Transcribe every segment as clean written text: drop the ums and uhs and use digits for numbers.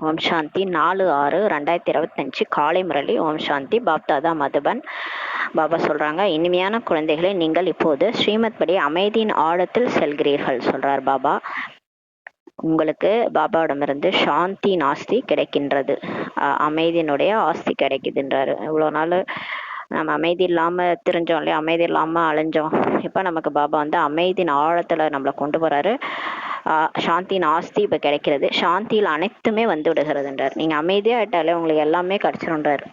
ஓம் சாந்தி 4/6/2025 காலை முரளி. ஓம் சாந்தி. பாப்தாதா மதுபன். பாபா சொல்றாங்க, இனிமையான குழந்தைகளை, நீங்கள் இப்போது ஸ்ரீமத் படி அமைதியின் ஆழத்தில் செல்கிறீர்கள் சொல்றார் பாபா. உங்களுக்கு பாபாவிடமிருந்து சாந்தி ஆஸ்தி கிடைக்கின்றது, அமைதியினுடைய ஆஸ்தி கிடைக்குதுன்றாரு. இவ்வளோ நாள் நம்ம அமைதி இல்லாம தெரிஞ்சோம் இல்லையா, அமைதி இல்லாம அலைஞ்சோம். இப்ப நமக்கு பாபா வந்து அமைதியின் ஆழத்துல நம்மளை கொண்டு போறாரு. சாந்தியின் ஆஸ்தி இப்ப கிடைக்கிறது. சாந்தியில் அனைத்துமே வந்து விடுகிறதுன்றார். நீங்க அமைதியா ஆயிட்டாலே உங்களுக்கு எல்லாமே கிடைச்சிருன்றாரு.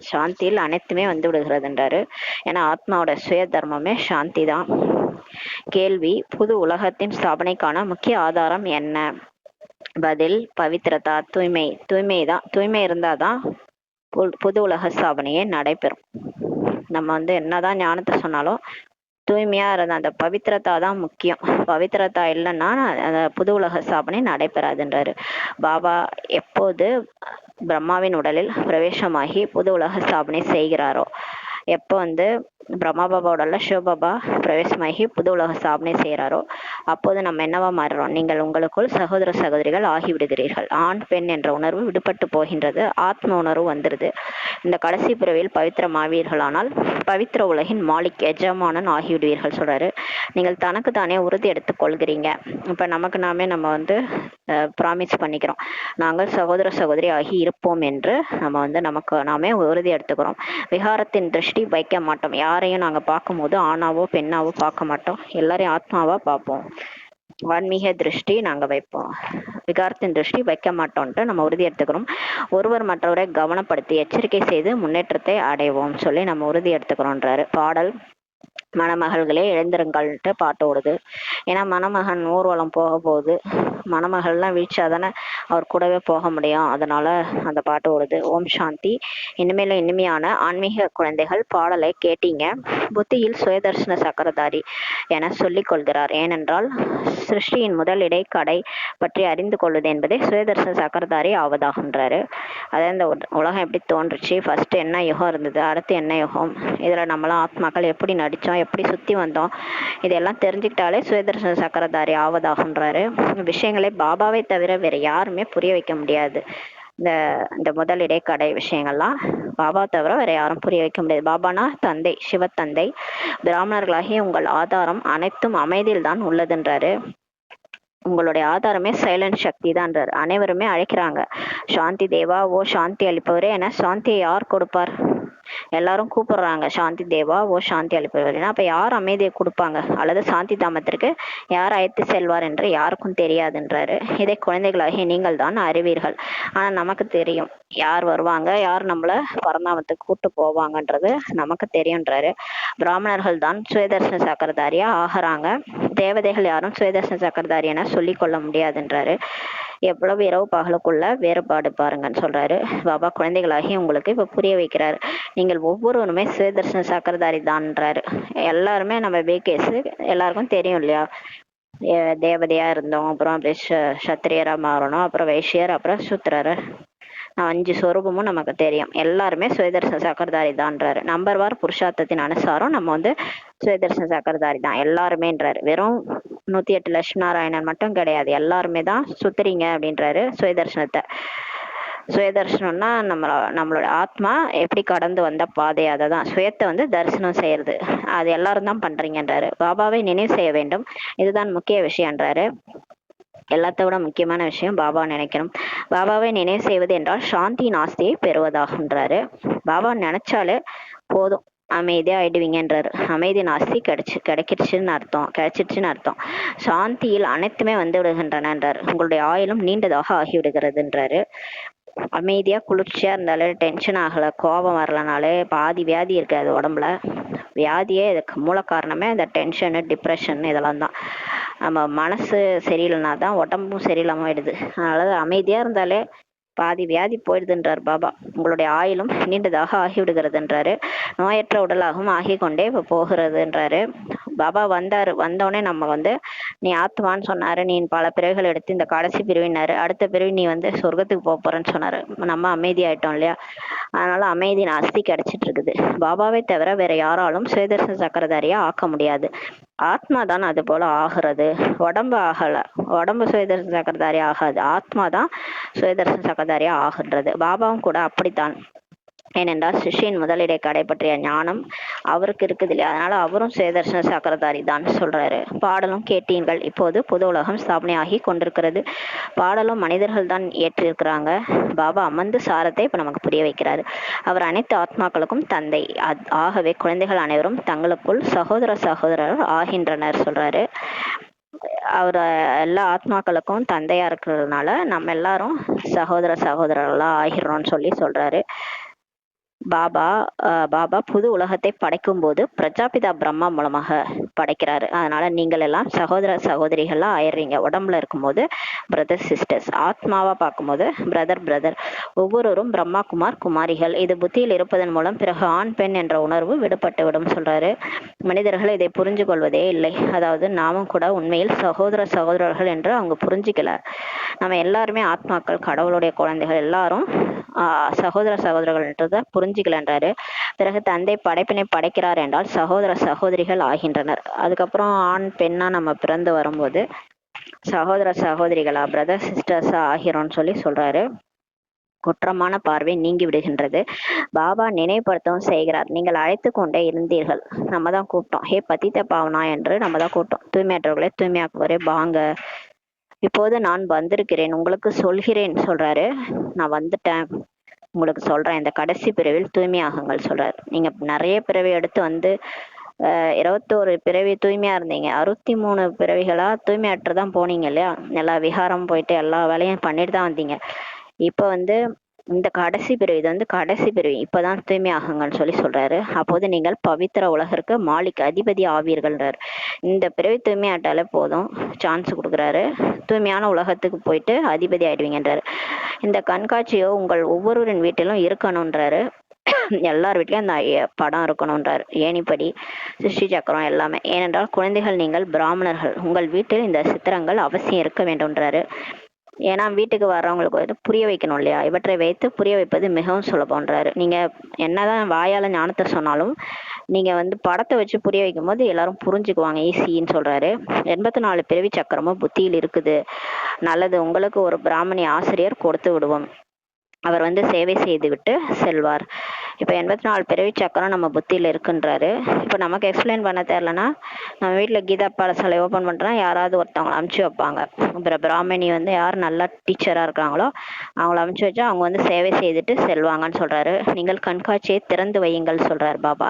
சாந்தியில் அனைத்துமே வந்து விடுகிறதுன்றாரு. ஏன்னா ஆத்மாவோட சுய தர்மமே சாந்தி தான். கேள்வி: புது உலகத்தின் ஸ்தாபனைக்கான முக்கிய ஆதாரம் என்ன? பதில்: பவித்ரதா, தூய்மை. தூய்மை இருந்தாதான் புது உலக ஸ்தாபனையே நடைபெறும். நம்ம வந்து என்னதான் ஞானத்தை சொன்னாலும் தூய்மையா இருந்த அந்த பவித்ரதா தான் முக்கியம். பவித்ரதா இல்லைன்னா அந்த புது உலக ஸ்தாபனை நடைபெறாதுன்றாரு பாபா. எப்போது பிரம்மாவின் உடலில் பிரவேசமாகி புது உலக ஸ்தாபனை செய்கிறாரோ, எப்போ வந்து பிரம்மா பாபா உடல்ல சிவபாபா பிரவேசமாகி புது உலக ஸ்தாபனை செய்கிறாரோ, அப்போது நம்ம என்னவா மாறுறோம்? நீங்கள் உங்களுக்குள் சகோதர சகோதரிகள் ஆகிவிடுகிறீர்கள். ஆண் பெண் என்ற உணர்வு விடுபட்டு போகின்றது. ஆத்ம உணர்வு வந்துடுது. இந்த கடைசி பிறவியில் பவித்திரமாவீர்களானால் பவித்திர உலகின் மாலிக் எஜமானன் ஆகிவிடுவீர்கள் சொல்றாரு. நீங்கள் தனக்கு தானே உறுதி எடுத்துக் கொள்கிறீங்க. இப்ப நமக்கு நாமே நம்ம வந்து ப்ராமிஸ் பண்ணிக்கிறோம், நாங்கள் சகோதர சகோதரி ஆகி இருப்போம் என்று நம்ம வந்து நமக்கு நாமே உறுதி எடுத்துக்கிறோம். விகாரத்தின் திருஷ்டி வைக்க மாட்டோம். யாரையும் நாங்க பார்க்கும்போது ஆணாவோ பெண்ணாவோ பார்க்க மாட்டோம், எல்லாரையும் ஆத்மாவா பார்ப்போம். ஆன்மீக திருஷ்டி நாங்க வைப்போம், விகாரத்தின் திருஷ்டி வைக்க மாட்டோம்ட்டு நம்ம உறுதி எடுத்துக்கிறோம். ஒருவர் மற்றவரை கவனப்படுத்தி எச்சரிக்கை செய்து முன்னேற்றத்தை அடைவோம் சொல்லி நம்ம உறுதி எடுத்துக்கிறோன்றாரு. பாடல்: மணமகள்களே எழுந்திருங்கள்ட்டு பாட்டு ஓடுது. ஏன்னா மணமகன் ஊர்வலம் போக போகுது. மணமகள்லாம் வீழ்ச்சாதானே அவர் கூடவே போக முடியும், அதனால அந்த பாட்டு ஓடுது. ஓம் சாந்தி. இனிமேல இனிமையான ஆன்மீக குழந்தைகள், பாடலை கேட்டீங்க. புத்தியில் சுயதர்சன சக்கரதாரி என சொல்லிக் கொள்கிறார். ஏனென்றால் சிருஷ்டியின் முதல் இடை கடை பற்றி அறிந்து கொள்வது என்பதே சுயதர்சன சக்கரதாரி ஆவதாகின்றாரு. அதாவது இந்த உலகம் எப்படி தோன்றுச்சு, ஃபர்ஸ்ட் என்ன யுகம் இருந்தது, அடுத்து என்ன யுகம், இதுல நம்மளாம் ஆத்மாக்கள் எப்படி நடிச்சோம், எப்படி சுத்தி வந்தோம், இதெல்லாம் தெரிஞ்சுக்கிட்டாலே சுயதர்சன சக்கரதாரி ஆவதாகின்றாரு. விஷயங்களை பாபாவை தவிர வேற யாருமே புரிய வைக்க முடியாது. இந்த முதல் இடைக்கடை விஷயங்கள்லாம் பாபா தவிர வேற யாரும் புரிய வைக்க முடியாது. பாபானா தந்தை, சிவத்தந்தை. பிராமணர்களாகிய உங்கள் ஆதாரம் அனைத்தும் அமைதியில் தான் உள்ளதுன்றாரு. உங்களுடைய ஆதாரமே சைலண்ட் சக்தி தான்றாரு. அனைவருமே அழைக்கிறாங்க, சாந்தி தேவா, ஓ சாந்தி அளிப்பவரே என. சாந்தியை யார் கொடுப்பார்? எல்லாரும் கூப்பிடுறாங்க, சாந்தி தேவா, ஓ சாந்தி அளிப்பவர்னா. அப்ப யார் அமைதியை கொடுப்பாங்க, அல்லது சாந்தி தாமத்திற்கு யார் அழைத்து செல்வார் என்று யாருக்கும் தெரியாதுன்றாரு. இதை குழந்தைகளாகி நீங்கள் தான் அறிவீர்கள். ஆனா நமக்கு தெரியும் யார் வருவாங்க, யார் நம்மள பரந்தாமத்துக்கு கூட்டு போவாங்கன்றது நமக்கு தெரியும்ன்றாரு. பிராமணர்கள் தான் சுயதர்சன சக்கரதாரியா ஆகிறாங்க. தேவதைகள் யாரும் சுயதர்சன சக்கரதாரி என சொல்லிக் கொள்ள முடியாதுன்றாரு. எவ்வளவு இரவு பகலுக்குள்ள வேறுபாடு பாருங்கன்னு சொல்றாரு பாபா. குழந்தைகளாகி உங்களுக்கு இப்ப புரிய வைக்கிறாரு. நீங்கள் ஒவ்வொருவருமே சுயதர்சன சக்கரதாரி தான்ன்றாரு. எல்லாருமே நம்ம பேகேஸ் எல்லாருக்கும் தெரியும் இல்லையா, தேவதையா இருந்தோம், அப்புறம் அப்படியே சத்திரியரா மாறணும், அப்புறம் வைஷ்யர், அப்புறம் சூத்திரர், 5 சொரூபமும் நமக்கு தெரியும். எல்லாருமே சுயதர்சன சக்கரதாரி தான்ன்றாரு. நம்பர் வார் புருஷார்த்தத்தின் அனுசாரம் நம்ம வந்து சுயதர்சன சக்கரதாரி தான் எல்லாருமேன்றாரு. வெறும் 108 லட்சுமணாராயணன் மட்டும் கிடையாது, எல்லாருமே தான் சுத்துறீங்க அப்படின்றாரு சுயதர்சனத்தை. சுயதர்சனம்னா நம்மளோட ஆத்மா எப்படி கடந்து வந்த பாதை, அதை தான் சுயத்தை வந்து தரிசனம் செய்யறது. அது எல்லாரும் தான் பண்றீங்கன்றாரு. பாபாவை நினைவு செய்ய வேண்டும், இதுதான் முக்கிய விஷயம்ன்றாரு. எல்லாத்த விட முக்கியமான விஷயம் பாபா நினைக்கணும். பாபாவை நினைவு செய்வது என்றால் சாந்தியின் ஆஸ்தியை பெறுவதாகுன்றாரு. பாபா நினைச்சாலே போதும், அமைதியா ஆயிடுவீங்கன்றாரு. அமைதி ஆஸ்தி கிடைச்சிருச்சுன்னு அர்த்தம். சாந்தியில் அனைத்துமே வந்து விடுகின்றனன்றாரு. உங்களுடைய ஆயுளும் நீண்டதாக ஆகிவிடுகிறதுன்றாரு. அமைதியா குளிர்ச்சியா இருந்தாலே, டென்ஷன் ஆகல, கோபம் வரலனாலே பாதி வியாதி இருக்காது உடம்புல. வியாதியே இதுக்கு மூல காரணமே இந்த டென்ஷனு, டிப்ரெஷன், இதெல்லாம் தான். நம்ம மனசு சரியில்லைனா தான் உடம்பும் சரியில்லாம ஆயிடுது. அதனால அமைதியா இருந்தாலே பாதி வியாதி போயிடுதுன்றார் பாபா. உங்களுடைய ஆயுளும் நீண்டதாக ஆகிவிடுகிறதுன்றாரு. நோயற்ற உடலாகவும் ஆகி கொண்டே போகிறதுன்றாரு பாபா வந்தோடனே நம்ம வந்து நீ ஆத்மான்னு சொன்னாரு, நீ பல பிறவிகள் எடுத்து இந்த கடைசி பிரிவினாரு, அடுத்த பிறவி நீ வந்து சொர்க்கத்துக்கு போறேன்னு சொன்னாரு. நம்ம அமைதியாயிட்டோம் இல்லையா? அதனால அமைதியின் அஸ்தி கிடைச்சிட்டு இருக்குது. பாபாவை தவிர வேற யாராலும் சுயதர்சன சக்கரதாரியா ஆக்க முடியாது. ஆத்மா தான் அது போல ஆகிறது. உடம்பு ஆகல, உடம்பு சுயதர்சன சக்கரதாரி ஆகாது, ஆத்மா தான் சுயதர்சன சக்கரதாரியா ஆகின்றது. பாபாவும் கூட அப்படித்தான். ஏனென்றால் சிஷ்யின் முதலிடை கடை பற்றிய ஞானம் அவருக்கு இருக்குது இல்லையா? அதனால அவரும் சுயதர்சன சக்கரதாரி தான் சொல்றாரு. பாடலும் கேட்டீர்கள். இப்போது புது உலகம் ஸ்தாபனையாகி கொண்டிருக்கிறது. பாடலும் மனிதர்கள் தான் ஏற்றிருக்கிறாங்க. பாபா அமர்ந்து சாரத்தை இப்ப நமக்கு புரிய வைக்கிறாரு. அவர் அனைத்து ஆத்மாக்களுக்கும் தந்தை. ஆகவே குழந்தைகள் அனைவரும் தங்களுக்குள் சகோதர சகோதரர் ஆகின்றனர் சொல்றாரு. அவர் எல்லா ஆத்மாக்களுக்கும் தந்தையா இருக்கிறதுனால நம்ம எல்லாரும் சகோதர சகோதரர்களா ஆகிறோம்னு சொல்றாரு. பாபா புது உலகத்தை படைக்கும் போது பிரஜாபிதா பிரம்மா மூலமாக படைக்கிறாரு. அதனால நீங்கள் எல்லாம் சகோதர சகோதரிகளா ஆயிடுறீங்க. உடம்புல இருக்கும்போது பிரதர் சிஸ்டர்ஸ், ஆத்மாவா பார்க்கும்போது பிரதர். ஒவ்வொருவரும் பிரம்மா குமார் குமாரிகள். இது புத்தியில் இருப்பதன் மூலம் பிறகு ஆண் பெண் என்ற உணர்வு விடுபட்டு விடும் சொல்றாரு. மனிதர்கள் இதை புரிஞ்சு கொள்வதே இல்லை. அதாவது நாமும் கூட உண்மையில் சகோதர சகோதரர்கள் என்று அவங்க புரிஞ்சுக்கல. நம்ம எல்லாருமே ஆத்மாக்கள், கடவுளுடைய குழந்தைகள், எல்லாரும் சகோதர சகோதரர்கள்ன்றத புரிஞ்சுக்கலன்றாரு. பிறகு தந்தை படைப்பினை படைக்கிறார் என்றால் சகோதர சகோதரிகள் ஆகின்றனர். அதுக்கப்புறம் ஆண் பெண்ணா நம்ம பிறந்து வரும்போது சகோதர சகோதரிகளா பிரதர் சிஸ்டர்ஸா ஆகிறோம்னு சொல்றாரு. குற்றமான பார்வை நீங்கி விடுகின்றது. பாபா நினைவுபடுத்தவும் செய்கிறார். நீங்கள் அழைத்து கொண்டே இருந்தீர்கள். நம்ம தான் கூப்பிட்டோம். ஹே பதித்த பாவனா என்று நம்ம தான் கூப்பிட்டோம். தூய்மையற்றவர்களே தூய்மையாக்குவரே வாங்க. இப்போது நான் வந்திருக்கிறேன், உங்களுக்கு சொல்கிறேன் சொல்றாரு. நான் வந்துட்டேன், உங்களுக்கு சொல்றேன். இந்த கடைசி பிறவியில் தூய்மையாகுங்கள் சொல்றாரு. நீங்க நிறைய பிறவி எடுத்து வந்து 21 பிறவி தூய்மையா இருந்தீங்க. 63 பிறவிகளா தூய்மையற்றுதான் போனீங்க இல்லையா? எல்லா விகாரம் போயிட்டு எல்லா வேலையும் பண்ணிட்டு தான் வந்தீங்க. இப்ப வந்து இந்த கடைசி பிறவி, இது வந்து கடைசி பிறவி, இப்பதான் தூய்மையாகுங்கன்னு சொல்றாரு. அப்போது நீங்கள் பவித்திர உலகிற்கு மாலிக் அதிபதி ஆவீர்கள்ன்றாரு. இந்த பிறவி தூய்மையாட்டாலே போதும், சான்ஸ் கொடுக்குறாரு. தூய்மையான உலகத்துக்கு போயிட்டு அதிபதி ஆயிடுவீங்கன்றாரு. இந்த கண்காட்சியோ உங்கள் ஒவ்வொருவரின் வீட்டிலும் இருக்கணும்ன்றாரு. எல்லார் வீட்லயும் அந்த படம் இருக்கணும்ன்றாரு. ஏணிப்படி, சிருஷ்டி சக்கரம் எல்லாமே. ஏனென்றால் குழந்தைகள் நீங்கள் பிராமணர்கள், உங்கள் வீட்டில் இந்த சித்திரங்கள் அவசியம் இருக்க வேண்டும்ன்றாரு. ஏன்னா வீட்டுக்கு வர்றவங்களுக்கு வந்து புரிய வைக்கணும் இல்லையா? இவற்றை வைத்து புரிய வைப்பது மிகவும் சுலபம்ன்றாரு. நீங்க என்னதான் வாயால ஞானத்தை சொன்னாலும் நீங்க வந்து படத்தை வச்சு புரிய வைக்கும் போது எல்லாரும் புரிஞ்சுக்குவாங்க ஈஸின்னு சொல்றாரு. 84 பிறவி சக்கரமும் புத்தியில் இருக்குது. நல்லது, உங்களுக்கு ஒரு பிராமணி ஆசிரியர் கொடுத்து விடுவோம். அவர் வந்து சேவை செய்து விட்டு செல்வார். இப்போ 84 பிறவி சக்கரம் நம்ம புத்தியில் இருக்குன்றாரு. இப்போ நமக்கு எக்ஸ்பிளைன் பண்ண தெரியலன்னா நம்ம வீட்டில் கீதா பாடசாலை ஓப்பன் பண்ணுறோன்னா யாராவது ஒருத்தவங்களை அமுச்சு வைப்பாங்க. அப்புறம் பிராமணி வந்து யார் நல்லா டீச்சராக இருக்கிறாங்களோ அவங்கள அமுச்சு வச்சா அவங்க வந்து சேவை செய்துட்டு செல்வாங்கன்னு சொல்கிறாரு. நீங்கள் கண்காட்சியை திறந்து வையுங்கள் சொல்கிறார் பாபா.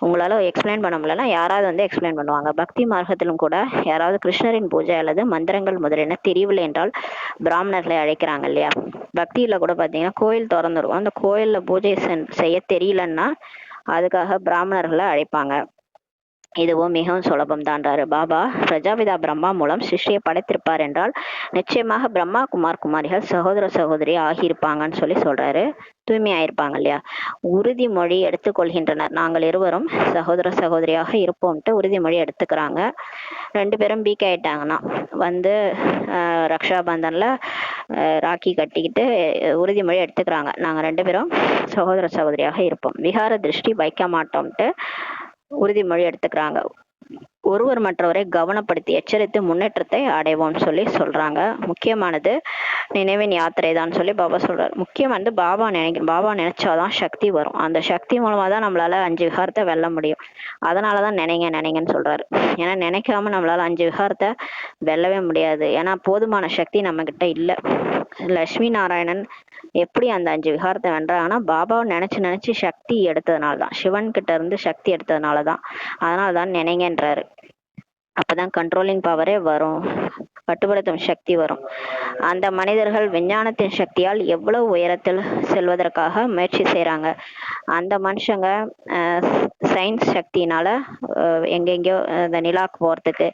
உங்களால் எக்ஸ்பிளைன் பண்ண முடியலன்னா யாராவது வந்து எக்ஸ்பிளைன் பண்ணுவாங்க. பக்தி மார்க்கத்திலும் கூட யாராவது கிருஷ்ணரின் பூஜை அல்லது மந்திரங்கள் முதலின தெரியவில்லை என்றால் பிராமணர்களை அழைக்கிறாங்க இல்லையா? பக்தியில் கூட பார்த்தீங்கன்னா கோயில் திறந்துருக்கும். அந்த கோயிலில் பூஜை செய்ய தெரியலன்னா அதுக்காக பிராமணர்களை அழைப்பாங்க. இதுவும் மிகவும் சுலபம் தான்றாரு பாபா. பிரஜாபிதா பிரம்மா மூலம் சிருஷ்டியை படைத்திருப்பார் என்றால் நிச்சயமாக பிரம்மா குமார் குமாரிகள் சகோதர சகோதரி ஆகியிருப்பாங்கன்னு சொல்றாரு. தூய்மையாயிருப்பாங்க இல்லையா? உறுதிமொழி எடுத்துக்கொள்கின்றனர். நாங்கள் இருவரும் சகோதர சகோதரியாக இருப்போம்ட்டு உறுதிமொழி எடுத்துக்கிறாங்க. 2 பேரும் பீக் ஆயிட்டாங்கன்னா வந்து ரக்ஷாபந்தன்ல ராக்கி கட்டிக்கிட்டு உறுதிமொழி எடுத்துக்கிறாங்க. நாங்க 2 பேரும் சகோதர சகோதரியாக இருப்போம், விகார திருஷ்டி வைக்க மாட்டோம்ட்டு உறுதிமொழி எடுத்துக்கிறாங்க. ஒருவர் மற்றவரை கவனப்படுத்தி எச்சரித்து முன்னேற்றத்தை அடைவோம்னு சொல்றாங்க. முக்கியமானது நினைவின் யாத்திரை தான் பாபா சொல்றாரு. முக்கியமானது பாபா நினைக்கணும். பாபா நினைச்சாதான் சக்தி வரும். அந்த சக்தி மூலமா தான் நம்மளால 5 விகாரத்தை வெல்ல முடியும். அதனாலதான் நினைங்கன்னு சொல்றாரு. ஏன்னா நினைக்காம நம்மளால 5 விகாரத்தை வெல்லவே முடியாது. ஏன்னா போதுமான சக்தி நம்ம கிட்ட இல்ல. லட்சுமி நாராயணன் எப்படி அந்த 5 விகாரத்தை வென்றாங்கன்னா பாபாவை நினைச்சு சக்தி எடுத்ததுனாலதான், சிவன் கிட்ட இருந்து சக்தி எடுத்ததுனாலதான். அதனாலதான் நினைங்கன்றாரு. அப்பதான் கண்ட்ரோலிங் பவரே வரும், கட்டுப்படுத்தும் சக்தி வரும். அந்த மனிதர்கள் விஞ்ஞானத்தின் சக்தியால் எவ்வளவு உயரத்தில் செல்வதற்காக முயற்சி செய்யறாங்க. அந்த மனுஷங்க சயின்ஸ் சக்தினால எங்கெங்கயோ அந்த நிலாக்கு போறதுக்கு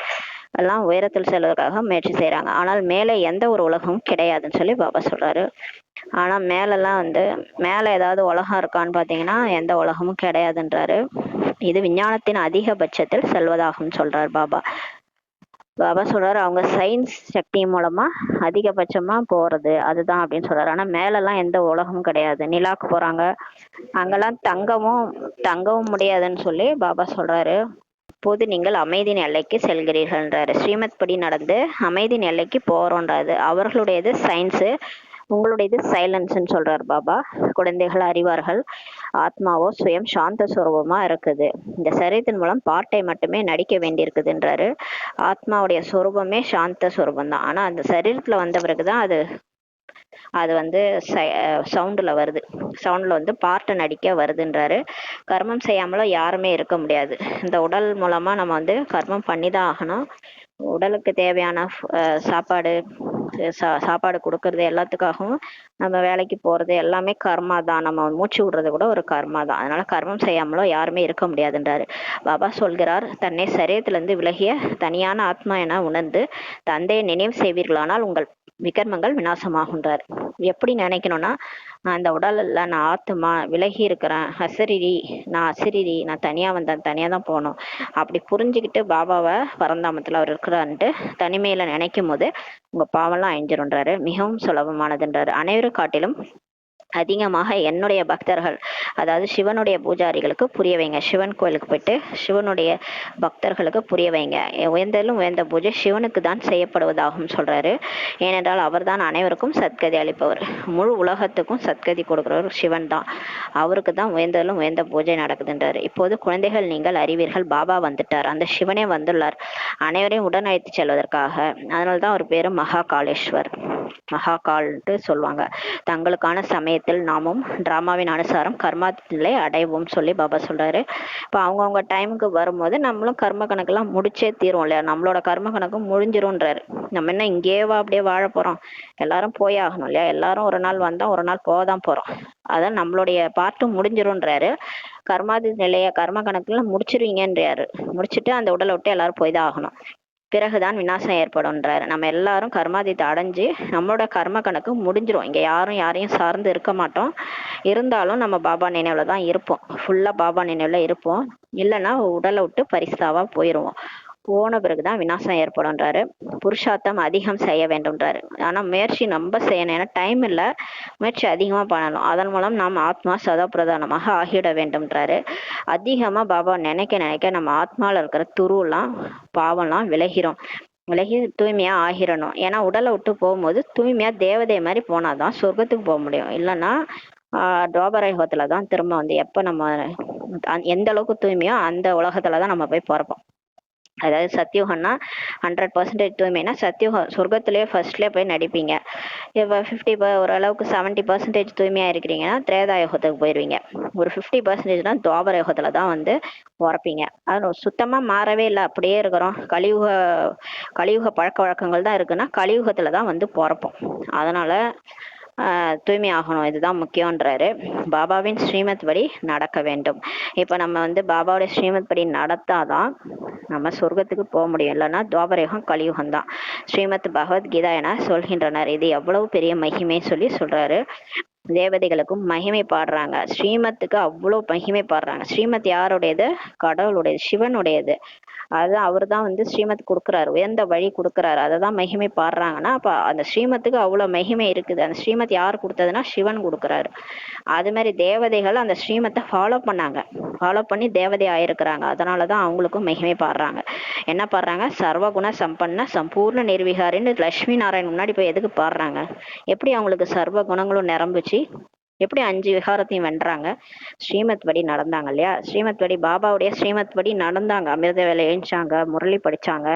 எல்லாம் உயரத்தில் செல்வதற்காக முயற்சி செய்யறாங்க. ஆனால் மேலே எந்த ஒரு உலகமும் கிடையாதுன்னு பாபா சொல்றாரு. ஆனா மேலெல்லாம் வந்து மேல ஏதாவது உலகம் இருக்கான்னு பாத்தீங்கன்னா எந்த உலகமும் கிடையாதுன்றாரு. இது விஞ்ஞானத்தின் அதிகபட்சத்தில் செல்வதாகும் சொல்றார் பாபா. பாபா சொல்றாரு அவங்க சயின்ஸ் சக்தி மூலமா அதிகபட்சமா போறது அதுதான் அப்படின்னு சொல்றாரு. ஆனா மேலெல்லாம் எந்த உலகமும் கிடையாது. நிலாக்கு போறாங்க, அங்கெல்லாம் தங்கவும் முடியாதுன்னு சொல்லி பாபா சொல்றாரு. இப்போது நீங்கள் அமைதியின் எல்லைக்கு செல்கிறீர்கள்ன்றாரு. ஸ்ரீமத் படி நடந்து அமைதியின் எல்லைக்கு போறோன்றாரு. அவர்களுடையது சயின்ஸு, உங்களுடையது சைலன்ஸ்ன்னு சொல்றாரு பாபா. குழந்தைகள் அறிவார்கள், ஆத்மாவோ சுயம் சாந்த சுரூபமா இருக்குது. இந்த சரீரத்தின் மூலம் பாட்டை மட்டுமே நடிக்க வேண்டியிருக்குதுன்றாரு. ஆத்மாவுடைய சொரூபமே சாந்த சுரூபம் தான். ஆனா அந்த சரீரத்துல வந்த பிறகுதான் அது வந்து சவுண்டில் வருது. சவுண்டில் வந்து பாட்டை நடிக்க வருதுன்றாரு. கர்மம் செய்யாமலும் யாருமே இருக்க முடியாது. இந்த உடல் மூலமாக நம்ம வந்து கர்மம் பண்ணி தான் ஆகணும். உடலுக்கு தேவையான சாப்பாடு கொடுக்கறது எல்லாத்துக்காகவும் நம்ம வேலைக்கு போகிறது எல்லாமே கர்மா தான். நம்ம மூச்சு விடுறது கூட ஒரு கர்மா தான். அதனால கர்மம் செய்யாமலோ யாருமே இருக்க முடியாதுன்றாரு. பாபா சொல்கிறார், தன்னை சரீரத்திலிருந்து விலகிய தனியான ஆத்மா என உணர்ந்து தந்தையை நினைவு செய்வீர்களானால் உங்கள் விகர்மங்கள் விநாசமாகுன்றார். எப்படி நினைக்கணும்னா, நான் இந்த உடல்ல நான் ஆத்மா விலகி இருக்கிறேன், நான் அசிரிரி, நான் தனியா வந்தேன், தனியா தான் போகணும், அப்படி புரிஞ்சுக்கிட்டு பாபாவை பரந்தாமத்தில் அவர் இருக்கிறான்ட்டு தனிமையில நினைக்கும் போது உங்க பாவம்லாம் அழிஞ்சிருன்றாரு. மிகவும் சுலபமானதுன்றாரு. அனைவரும் காட்டிலும் அதிகமாக என்னுடைய பக்தர்கள், அதாவது சிவனுடைய பூஜாரிகளுக்கு புரிய வைங்க. சிவன் கோயிலுக்கு போயிட்டு சிவனுடைய பக்தர்களுக்கு புரிய வைங்க. உயர்ந்தலும் உயர்ந்த பூஜை சிவனுக்கு தான் செய்யப்படுவதாகும் சொல்றாரு. ஏனென்றால் அவர் தான் அனைவருக்கும் சத்கதி அளிப்பவர். முழு உலகத்துக்கும் சத்கதி கொடுக்கிறவர் சிவன் தான். அவருக்கு தான் உயர்ந்தலும் உயர்ந்த பூஜை நடக்குதுன்றாரு. இப்போது குழந்தைகள் நீங்கள் அறிவீர்கள், பாபா வந்துட்டார், அந்த சிவனே வந்துள்ளார் அனைவரையும் உடன் அழைத்து செல்வதற்காக. அதனால்தான் அவர் பேரு மகாகாலேஸ்வர், மகாகால்ட்டு சொல்லுவாங்க. தங்களுக்கான சமயத்தில் நாமும் டிராமாவின் அனுசாரம் கர்மா நிலை அடைவோம் சொல்லி பாபா சொல்றாரு. இப்போ அவங்கவுங்க டைமுக்கு வரும்போது நம்மளும் கர்ம கணக்கெல்லாம் முடிச்சே தீரும் இல்லையா. நம்மளோட கர்ம கணக்கும் முடிஞ்சிரும்ன்றாரு. நம்ம என்ன இங்கேவா அப்படியே வாழ போறோம், எல்லாரும் போய் ஆகணும் இல்லையா. எல்லாரும் ஒரு நாள் வந்தோம், ஒரு நாள் போதான் போறோம். அதான் நம்மளுடைய பாட்டும் முடிஞ்சிரும்ன்றாரு. கர்மாதி நிலைய கர்ம கணக்குல முடிச்சிருவீங்கன்றாரு. முடிச்சுட்டு அந்த உடலை விட்டு எல்லாரும் போய் தான் ஆகணும். பிறகுதான் விநாசம் ஏற்படும்ன்றாரு. நம்ம எல்லாரும் கர்மாதித்தை அடைஞ்சு நம்மளோட கர்ம கணக்கு முடிஞ்சிரும். இங்க யாரையும் சார்ந்து இருக்க மாட்டோம். இருந்தாலும் நம்ம பாபா நினைவுல தான் இருப்போம். ஃபுல்லா பாபா நினைவுல இருப்போம். இல்லைன்னா உடலை விட்டு பரிசாவா போயிடுவோம். போன பிறகுதான் விநாசம் ஏற்படும்ன்றாரு. புருஷார்த்தம் அதிகம் செய்ய வேண்டும்ன்றாரு. ஆனா முயற்சி நம்ம செய்யணும். ஏன்னா டைம் இல்லை, முயற்சி அதிகமா பண்ணணும். அதன் மூலம் நாம் ஆத்மா சதா பிரதானமாக ஆகிட வேண்டும்ன்றாரு. அதிகமா பாபா நினைக்க நம்ம ஆத்மால இருக்கிற துருவெல்லாம் பாவம்லாம் விலகி தூய்மையா ஆகிரணும். ஏன்னா உடலை விட்டு போகும்போது தூய்மையா தேவதை மாதிரி போனாதான் சொர்க்கத்துக்கு போக முடியும். இல்லைன்னா துவாபரயுகத்துல தான் திரும்ப வந்து எப்ப நம்ம எந்த அளவுக்கு தூய்மையோ அந்த உலகத்துலதான் நம்ம போய் பிறப்போம். அதாவது சத்தியுகம்னா 100% தூய்மைனா சத்தியுகம் சொர்க்கத்திலேயே ஃபர்ஸ்ட்லேயே போய் நடிப்பீங்க. இப்போ 50 ஓரளவுக்கு 70% தூய்மையா இருக்கிறீங்கன்னா திரேதாயுகத்துக்கு போயிடுவீங்க. ஒரு 50%னா துவாபர யுகத்துல தான் வந்து உறப்பீங்க. அது சுத்தமா மாறவே இல்லை, அப்படியே இருக்கிறோம். கலியுக பழக்க வழக்கங்கள் தான் இருக்குன்னா கலியுகத்துல தான் வந்து பிறப்போம். அதனால தூய்மை ஆகணும், இதுதான் முக்கியன்றாரு. பாபாவின் ஸ்ரீமத் படி நடக்க வேண்டும். இப்ப நம்ம வந்து பாபாவுடைய ஸ்ரீமத் படி நடத்தாதான் நம்ம சொர்க்கத்துக்கு போக முடியும். இல்லைன்னா துவாபரயுகம் கலியுகம் தான். ஸ்ரீமத் பகவத்கீதா என சொல்கின்றனர். இது எவ்வளவு பெரிய மகிமை சொல்றாரு. தேவதைகளுக்கும் மகிமை பாடுறாங்க, ஸ்ரீமத்துக்கு அவ்வளோ மகிமை பாடுறாங்க. ஸ்ரீமத் யாருடையது? கடவுளுடையது, சிவனுடையது. அது அவர் தான் வந்து ஸ்ரீமத் கொடுக்குறாரு, உயர்ந்த வழி கொடுக்குறாரு. அதை தான் மகிமை பாடுறாங்கன்னா அப்ப அந்த ஸ்ரீமத்துக்கு அவ்வளோ மகிமை இருக்குது. அந்த ஸ்ரீமத் யார் கொடுத்ததுன்னா சிவன் கொடுக்குறாரு. அது மாதிரி தேவதைகள் அந்த ஸ்ரீமத்தை ஃபாலோ பண்ணி தேவதை ஆயிருக்கிறாங்க. அதனாலதான் அவங்களுக்கும் மகிமை பாடுறாங்க. என்ன பாடுறாங்க? சர்வகுண சம்பன்ன சம்பூர்ண நிர்விகாரின்னு லட்சுமி நாராயண் முன்னாடி போய் எதுக்கு பாடுறாங்க? எப்படி அவங்களுக்கு சர்வ குணங்களும் நிரம்புச்சு? எப்படி 5 விகாரத்தையும் வென்றாங்க? ஸ்ரீமத் படி நடந்தாங்க இல்லையா. ஸ்ரீமத் படி பாபாவுடைய ஸ்ரீமத் படி நடந்தாங்க. அமிர்த வேலை எழுந்தாங்க, முரளி படிச்சாங்க,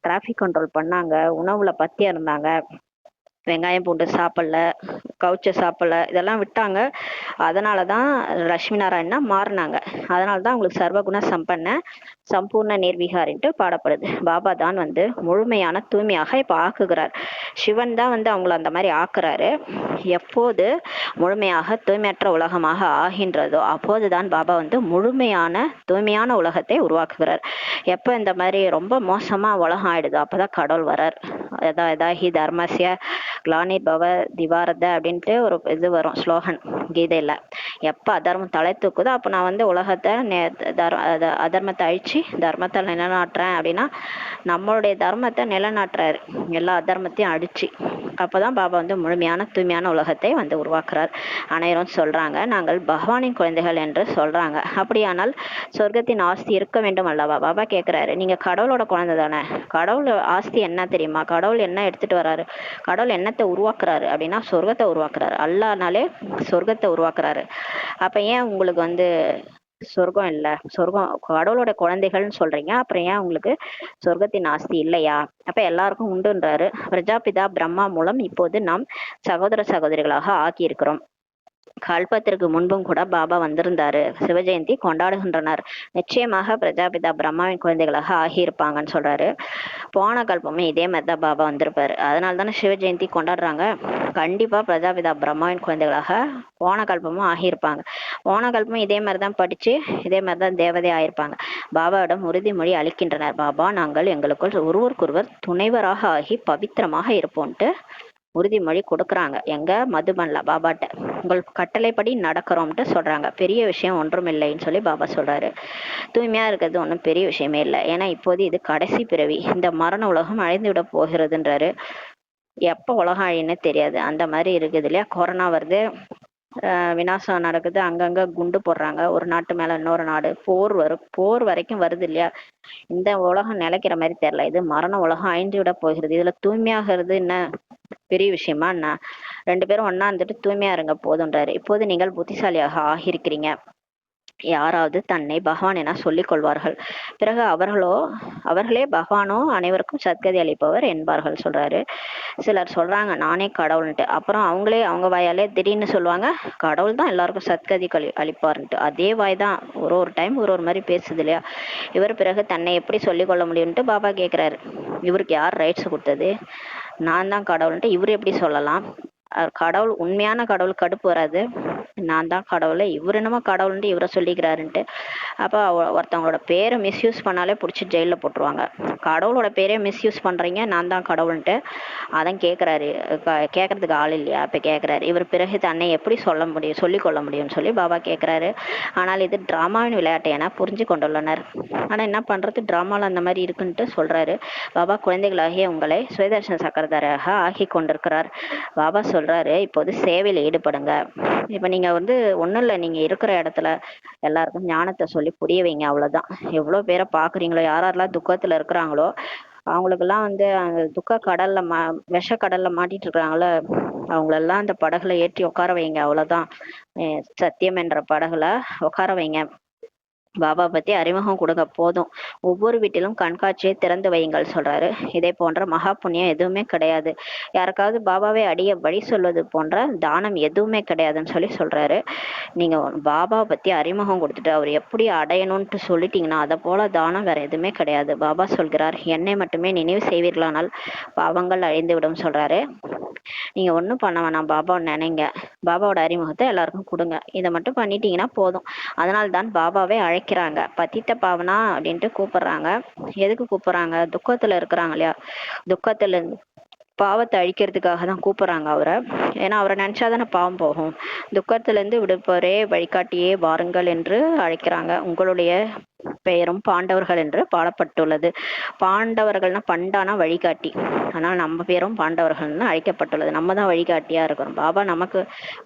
டிராபிக் கண்ட்ரோல் பண்ணாங்க, உணவுல பத்தியா இருந்தாங்க, வெங்காயம் பூண்டு சாப்பிடல, கவுச்ச சாப்பிடல, இதெல்லாம் விட்டாங்க. அதனாலதான் லட்சுமி நாராயணா மாறினாங்க. அதனாலதான் உங்களுக்கு சர்வகுண சம்பன்ன சம்பூர்ண நிர்விகாரின்ட்டு பாடப்படுது. பாபா தான் வந்து முழுமையான தூய்மையாக இப்ப ஆக்குகிறார். சிவன் தான் வந்து அவங்கள அந்த மாதிரி ஆக்குறாரு. எப்போது முழுமையாக தூய்மையற்ற உலகமாக ஆகின்றதோ அப்போதுதான் பாபா வந்து முழுமையான தூய்மையான உலகத்தை உருவாக்குகிறார். எப்ப இந்த மாதிரி ரொம்ப மோசமா உலகம் ஆயிடுதோ அப்பதான் கடவுள் வரார். யதாஹி தர்மஸ்ய கிளானிர் பவ திவாரத அப்படின்ட்டு ஒரு இது வரும் ஸ்லோகன் கீதையில. எப்போ அதர்மம் தலை தூக்குதோ அப்போ நான் வந்து உலகத்தை அதர்மத்தை அழிச்சு தர்மத்தை நிலைநாட்டுறேன் அப்படின்னா நம்மளுடைய தர்மத்தை நிலைநாட்டுறாரு எல்லா அதர்மத்தையும் அடிச்சு. அப்போதான் பாபா வந்து முழுமையான தூய்மையான உலகத்தை வந்து உருவாக்குறார். அனைவரும் சொல்றாங்க நாங்கள் பகவானின் குழந்தைகள் என்று சொல்றாங்க. அப்படியானால் சொர்க்கத்தின் ஆஸ்தி இருக்க வேண்டும் அல்லவா? பாபா கேட்கிறாரு, நீங்க கடவுளோட குழந்தை தானே, கடவுள் ஆஸ்தி என்ன தெரியுமா? கடவுள் என்ன எடுத்துட்டு வராரு? கடவுள் என்னத்தை உருவாக்குறாரு அப்படின்னா சொர்க்கத்தை உருவாக்குறாரு. அல்லாஹ்னாலே சொர்க்கத்தை உருவாக்குறாரு. அப்ப ஏன் உங்களுக்கு வந்து சொர்க்கம் இல்ல? சொர்க்கம் கடவுளோட குழந்தைகள்னு சொல்றீங்க, அப்புறம் ஏன் உங்களுக்கு சொர்க்கத்தின் ஆஸ்தி இல்லையா? அப்ப எல்லாருக்கும் உண்டுன்றாரு. பிரஜாபிதா பிரம்மா மூலம் இப்போது நாம் சகோதர சகோதரிகளாக ஆக்கி இருக்கிறோம். கல்பத்திற்கு முன்பும் கூட பாபா வந்திருந்தாரு. சிவஜெயந்தி கொண்டாடுகின்றனர். நிச்சயமாக பிரஜாபிதா பிரம்மாவின் குழந்தைகளாக ஆகியிருப்பாங்கன்னு சொல்றாரு. போன கல்பமும் இதே மாதிரி தான் பாபா வந்திருப்பாரு. அதனால தானே சிவஜெயந்தி கொண்டாடுறாங்க. கண்டிப்பா பிரஜாபிதா பிரம்மாவின் குழந்தைகளாக போன கல்பமும் ஆகியிருப்பாங்க. போன கல்பமும் இதே மாதிரி தான் படிச்சு இதே மாதிரி தான் தேவதை ஆயிருப்பாங்க. பாபாவிடம் உறுதிமொழி அளிக்கின்றனர். பாபா நாங்கள் எங்களுக்குள் ஒருவருக்கொருவர் துணைவராக ஆகி பவித்திரமாக இருப்போம்ட்டு உறுதிமொழி கொடுக்குறாங்க. எங்க மதுபன்ல பாபாட்ட உங்கள் கட்டளைப்படி நடக்கிறோம்ட்டு சொல்றாங்க. பெரிய விஷயம் ஒன்றும் இல்லைன்னு சொல்லி பாபா சொல்றாரு. தூய்மையா இருக்கிறது ஒன்றும் பெரிய விஷயமே இல்லை. ஏன்னா இப்போது இது கடைசி பிறவி. இந்த மரண உலகம் அழிந்து விட போகிறதுன்றாரு. எப்ப உலகம் அழின்னு தெரியாது. அந்த மாதிரி இருக்குது இல்லையா? கொரோனா வருது, விநாசம் நடக்குது, அங்கங்க குண்டு போடுறாங்க, ஒரு நாட்டு மேல இன்னொரு நாடு, போர் வரும், போர் வரைக்கும் வருது இல்லையா? இந்த உலகம் நிலைக்கிற மாதிரி தெரியல. இது மரண உலகம் அழிந்து விட போகிறது. இதுல தூய்மையாகிறது என்ன பெரிய விஷயமா என்ன? 2 பேரும் ஒன்னா இருந்துட்டு தூய்மையா இருங்க போதுன்றாரு. இப்போது நீங்கள் புத்திசாலியாக ஆகியிருக்கிறீங்க. யாராவது தன்னை பகவான் என சொல்லிக் கொள்வார்கள். பிறகு அவர்களே பகவானோ அனைவருக்கும் சத்கதி அளிப்பவர் என்பார்கள் சொல்றாரு. சிலர் சொல்றாங்க நானே கடவுள்ன்ட்டு. அப்புறம் அவங்களே அவங்க வாயாலே திடீர்னு சொல்லுவாங்க கடவுள் தான் எல்லாருக்கும் சத்கதி அளிப்பார்ன்ட்டு. அதே வாய் தான் ஒரு டைம் ஒரு மாதிரி பேசுது இல்லையா? இவர் பிறகு தன்னை எப்படி சொல்லிக் கொள்ள முடியும்ட்டு பாபா கேட்கிறாரு. இவருக்கு யார் ரைட்ஸ் கொடுத்தது? நான் தான் கடவுள்ன்ட்டு இவர் எப்படி சொல்லலாம்? கடவுள் உண்மையான கடவுள் கடுப்பு வராது. நான் தான் கடவுளை இவர் என்னமோ கடவுள்ன்ட்டு இவரை சொல்லிக்கிறாருன்ட்டு. அப்போ ஒருத்தவங்களோட பேரை மிஸ்யூஸ் பண்ணாலே பிடிச்சி ஜெயிலில் போட்டுருவாங்க. கடவுளோட பேரே மிஸ்யூஸ் பண்றீங்க, நான் தான் கடவுள்ன்ட்டு. அதான் கேட்குறாரு. கேட்கறதுக்கு ஆள் இல்லையா? அப்போ கேட்குறாரு இவர் பிறகு தன்னை எப்படி சொல்லிக் கொள்ள முடியும்னு சொல்லி பாபா கேட்குறாரு. ஆனால் இது டிராமாவின் விளையாட்டு என புரிஞ்சு கொண்டுள்ளனர். ஆனால் என்ன பண்றது, டிராமாவில் அந்த மாதிரி இருக்குன்ட்டு சொல்றாரு. பாபா குழந்தைகளாகிய உங்களை சுயதர்ஷன சக்கரதாராக ஆக்கி கொண்டிருக்கிறார். பாபா சொல்றாரு இப்போது சேவையில் ஈடுபடுங்க. இப்ப நீங்க வந்து ஒண்ணும் இல்லை, நீங்க இருக்கிற இடத்துல எல்லாருக்கும் ஞானத்தை சொல்லி புரிய வைங்க, அவ்வளவுதான். எவ்வளவு பேரை பாக்குறீங்களோ, யாரெல்லாம் துக்கத்துல இருக்கிறாங்களோ அவங்களுக்கெல்லாம் வந்து அந்த துக்க கடல்ல விஷ கடல்ல மாட்டிட்டு இருக்கிறாங்களோ அவங்களெல்லாம் அந்த படகுல ஏற்றி உட்கார வைங்க, அவ்வளவுதான். சத்தியம் என்ற படகுல உட்கார வைங்க. பாபா பத்தி அறிமுகம் கொடுங்க போதும். ஒவ்வொரு வீட்டிலும் கண்காட்சியை திறந்து வையுங்கள் சொல்றாரு. இதே போன்ற மகா புண்ணியம் எதுவுமே கிடையாது. யாருக்காவது பாபாவை அடிய வழி சொல்வது போன்ற தானம் எதுவுமே கிடையாதுன்னு சொல்லி சொல்றாரு. நீங்க பாபா பத்தி அறிமுகம் கொடுத்துட்டு அவர் எப்படி அடையணும்ட்டு சொல்லிட்டீங்கன்னா அதை போல தானம் வேற எதுவுமே கிடையாது. பாபா சொல்கிறார் என்னை மட்டுமே நினைவு செய்வீர்களானால் பாவங்கள் அழிந்து விடும் சொல்றாரு. நீங்க ஒண்ணும் பண்ண வேணாம், பாபாவை நினைங்க, பாபாவோட அறிமுகத்தை எல்லாருக்கும் கொடுங்க. இதை மட்டும் பண்ணிட்டீங்கன்னா போதும். அதனால தான் பாபாவை அழைக்கிறாங்க. பத்தித்த பாவனா அப்படின்ட்டு கூப்பிடுறாங்க. எதுக்கு கூப்பிடுறாங்க? துக்கத்துல இருக்கிறாங்க இல்லையா? துக்கத்துல இருந்து பாவத்தை அழிக்கிறதுக்காக தான் கூப்பிடுறாங்க அவரை. ஏன்னா அவரை நினைச்சாதானே பாவம் போகும். துக்கத்துல இருந்து விடுப்பவரே வழிகாட்டியே வாருங்கள் என்று அழைக்கிறாங்க. உங்களுடைய பெயரும் பாண்டவர்கள் என்று பாடப்பட்டுள்ளது. பாண்டவர்கள்னா பண்டானா வழிகாட்டி, ஆனால் நம்ம பேரும் பாண்டவர்கள்னு அழைக்கப்பட்டுள்ளது. நம்ம தான் வழிகாட்டியா இருக்கிறோம். பாபா நமக்கு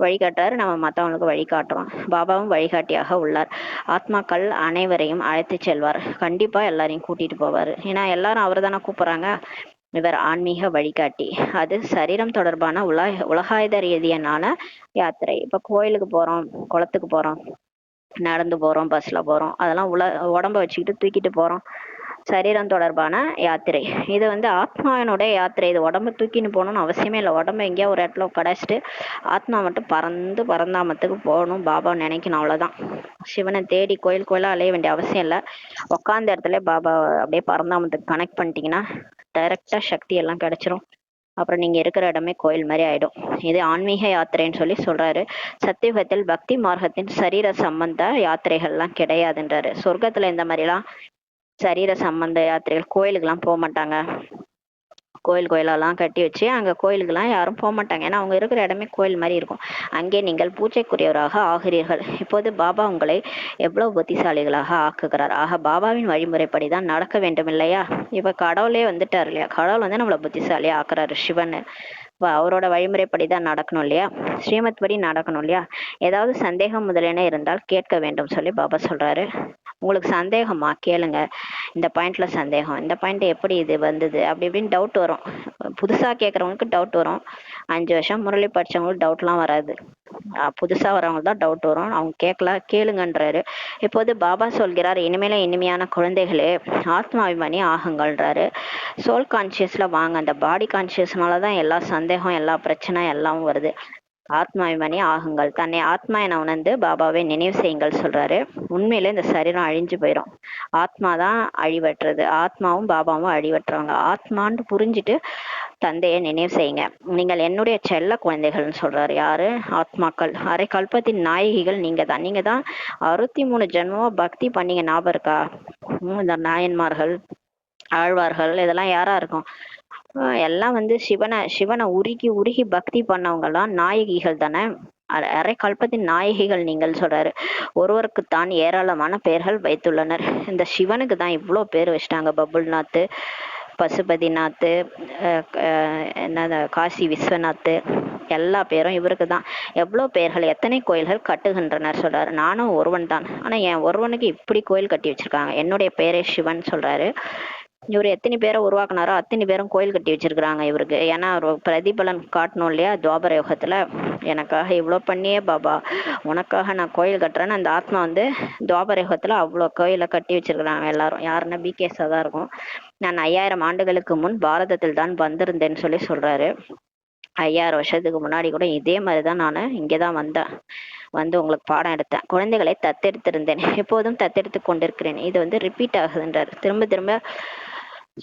வழிகாட்டாரு, நம்ம மற்றவங்களுக்கு வழிகாட்டுறோம். பாபாவும் வழிகாட்டியாக உள்ளார். ஆத்மாக்கள் அனைவரையும் அழைத்து செல்வார். கண்டிப்பா எல்லாரையும் கூட்டிட்டு போவாரு. ஏன்னா எல்லாரும் அவரை தானே கூப்பிடுறாங்க. இவர் ஆன்மீக வழிகாட்டி. அது சரீரம் தொடர்பான உலகாயுத ரீதியான யாத்திரை. இப்ப கோயிலுக்கு போறோம், குளத்துக்கு போறோம், நடந்து போறோம், பஸ்ல போறோம், அதெல்லாம் உடம்ப வச்சுக்கிட்டு தூக்கிட்டு போறோம். சரீரம் தொடர்பான யாத்திரை. இது வந்து ஆத்மாவினுடைய யாத்திரை. இது உடம்பு தூக்கின்னு போகணும்னு அவசியமே இல்லை. உடம்பு எங்கேயா ஒரு இடத்துல கடைச்சிட்டு ஆத்மா மட்டும் பரந்தாமத்துக்கு போகணும், பாபா நினைக்கணும், அவ்வளவுதான். சிவனை தேடி கோயில் கோயிலா அலைய வேண்டிய அவசியம் இல்லை. உட்காந்த இடத்துல பாபா அப்படியே பரந்தாமத்துக்கு கனெக்ட் பண்ணிட்டீங்கன்னா டைரக்டா சக்தி எல்லாம் கிடைச்சிரும். அப்புறம் நீங்க இருக்கிற இடமே கோயில் மாதிரி ஆயிடும். இது ஆன்மீக யாத்திரைன்னு சொல்லி சொல்றாரு. சத்தியுகத்தில் பக்தி மார்க்கத்தின் சரீர சம்பந்த யாத்திரைகள் எல்லாம் கிடையாதுன்றாரு. சொர்க்கத்துல இந்த மாதிரி எல்லாம் சரீர சம்பந்த யாத்திரைகள், கோயிலுக்கு எல்லாம் போக மாட்டாங்க. கோயில் கோயிலெல்லாம் கட்டி வச்சு அங்கே கோயிலுக்கெல்லாம் யாரும் போக மாட்டாங்க. ஏன்னா அவங்க இருக்கிற இடமே கோயில் மாதிரி இருக்கும். அங்கே நீங்கள் பூஜைக்குரியவராக ஆகிறீர்கள். இப்போது பாபா உங்களை எவ்வளவு புத்திசாலிகளாக ஆக்குகிறார். ஆக பாபாவின் வழிமுறைப்படி தான் நடக்க வேண்டும் இல்லையா? இப்போ கடவுளே வந்துட்டார் இல்லையா? கடவுள் வந்து நம்மளை புத்திசாலியாக ஆக்குறாரு சிவன். அவரோட வழிமுறைப்படி தான் நடக்கணும் இல்லையா? ஸ்ரீமத் படி நடக்கணும் இல்லையா? ஏதாவது சந்தேகம் முதலியன இருந்தால் கேட்க வேண்டும் சொல்லி பாபா சொல்றாரு. உங்களுக்கு சந்தேகமா கேளுங்க. இந்த பாயிண்ட்ல சந்தேகம், இந்த பாயிண்ட் எப்படி இது வந்தது அப்படி இப்படின்னு டவுட் வரும். புதுசா கேட்கறவங்களுக்கு டவுட் வரும். 5 வருஷம் முரளி படிச்சவங்களுக்கு டவுட்லாம் வராது. புதுசா வரவங்களுக்கு தான் டவுட் வரும். அவங்க கேளுங்கன்றாரு. இப்போது பாபா சொல்கிறார், இனிமேல இனிமையான குழந்தைகளே ஆத்மாபிமானி ஆகுங்கள்ன்றாரு. சோல் கான்சியஸ்ல வாங்க. அந்த பாடி கான்சியஸ்னாலதான் எல்லா சந்தேகம், எல்லா பிரச்சனை எல்லாம் வருது. ஆத்மாபிமானி ஆகுங்கள். தன்னை ஆத்மா என உணர்ந்து பாபாவை நினைவு செய்யுங்கள் சொல்றாரு. உண்மையில இந்த சரீரம் அழிஞ்சு போயிடும். ஆத்மா தான் அழிவற்றது. ஆத்மாவும் பாபாவும் அழிவற்றவங்க. ஆத்மான்னு புரிஞ்சுட்டு தந்தையை நினைவு செய்யுங்க. நீங்கள் என்னுடைய செல்ல குழந்தைகள்னு சொல்றாரு. யாரு? ஆத்மாக்கள். அரை கல்பத்தின் நாயகிகள் நீங்க தான். நீங்க தான் 63 ஜென்மமா பக்தி பண்ணீங்க. ஞாபகம் இருக்கா? இந்த நாயன்மார்கள், ஆழ்வார்கள் இதெல்லாம் யாரா இருக்கும்? எல்லாம் வந்து சிவனை உருகி உருகி பக்தி பண்ணவங்க எல்லாம் நாயகிகள் தானே. அரை கல்பத்தின் நாயகிகள் நீங்கள் சொல்றாரு. ஒருவருக்குத்தான் ஏராளமான பெயர்கள் வைத்துள்ளனர். இந்த சிவனுக்கு தான் இவ்வளோ பேர் வச்சிட்டாங்க. பபுல்நாத், பசுபதிநாத், என்னது காசி விஸ்வநாத், எல்லா பேரும் இவருக்கு தான். எவ்வளோ பேர்கள், எத்தனை கோயில்கள் கட்டுகின்றனர் சொல்றாரு. நானும் ஒருவன் தான். ஆனா என் ஒருவனுக்கு இப்படி கோயில் கட்டி வச்சிருக்காங்க. என்னுடைய பேரே சிவன் சொல்றாரு. இவர் எத்தனை பேரை உருவாக்குனாரோ அத்தனை பேரும் கோயில் கட்டி வச்சிருக்கிறாங்க இவருக்கு. ஏன்னா அவர் பிரதிபலன் காட்டணும் இல்லையா? துவாபர யுகத்துல எனக்காக இவ்வளோ பண்ணியே பாபா, உனக்காக நான் கோயில் கட்டுறேன்னு அந்த ஆத்மா வந்து துவாபர யுகத்துல அவ்வளோ கோயிலை கட்டி வச்சிருக்கிறாங்க எல்லாரும். யாருன்னா பிகேஸா தான் இருக்கும். நான் 5000 ஆண்டுகளுக்கு முன் பாரதத்தில் தான் வந்திருந்தேன்னு சொல்றாரு. 5000 வருஷத்துக்கு முன்னாடி கூட இதே மாதிரிதான் நான் இங்கேதான் வந்து உங்களுக்கு பாடம் எடுத்தேன். குழந்தைகளை தத்தெடுத்திருந்தேன், எப்போதும் தத்தெடுத்து கொண்டிருக்கிறேன். இது வந்து ரிப்பீட் ஆகுதுன்றார். திரும்ப திரும்ப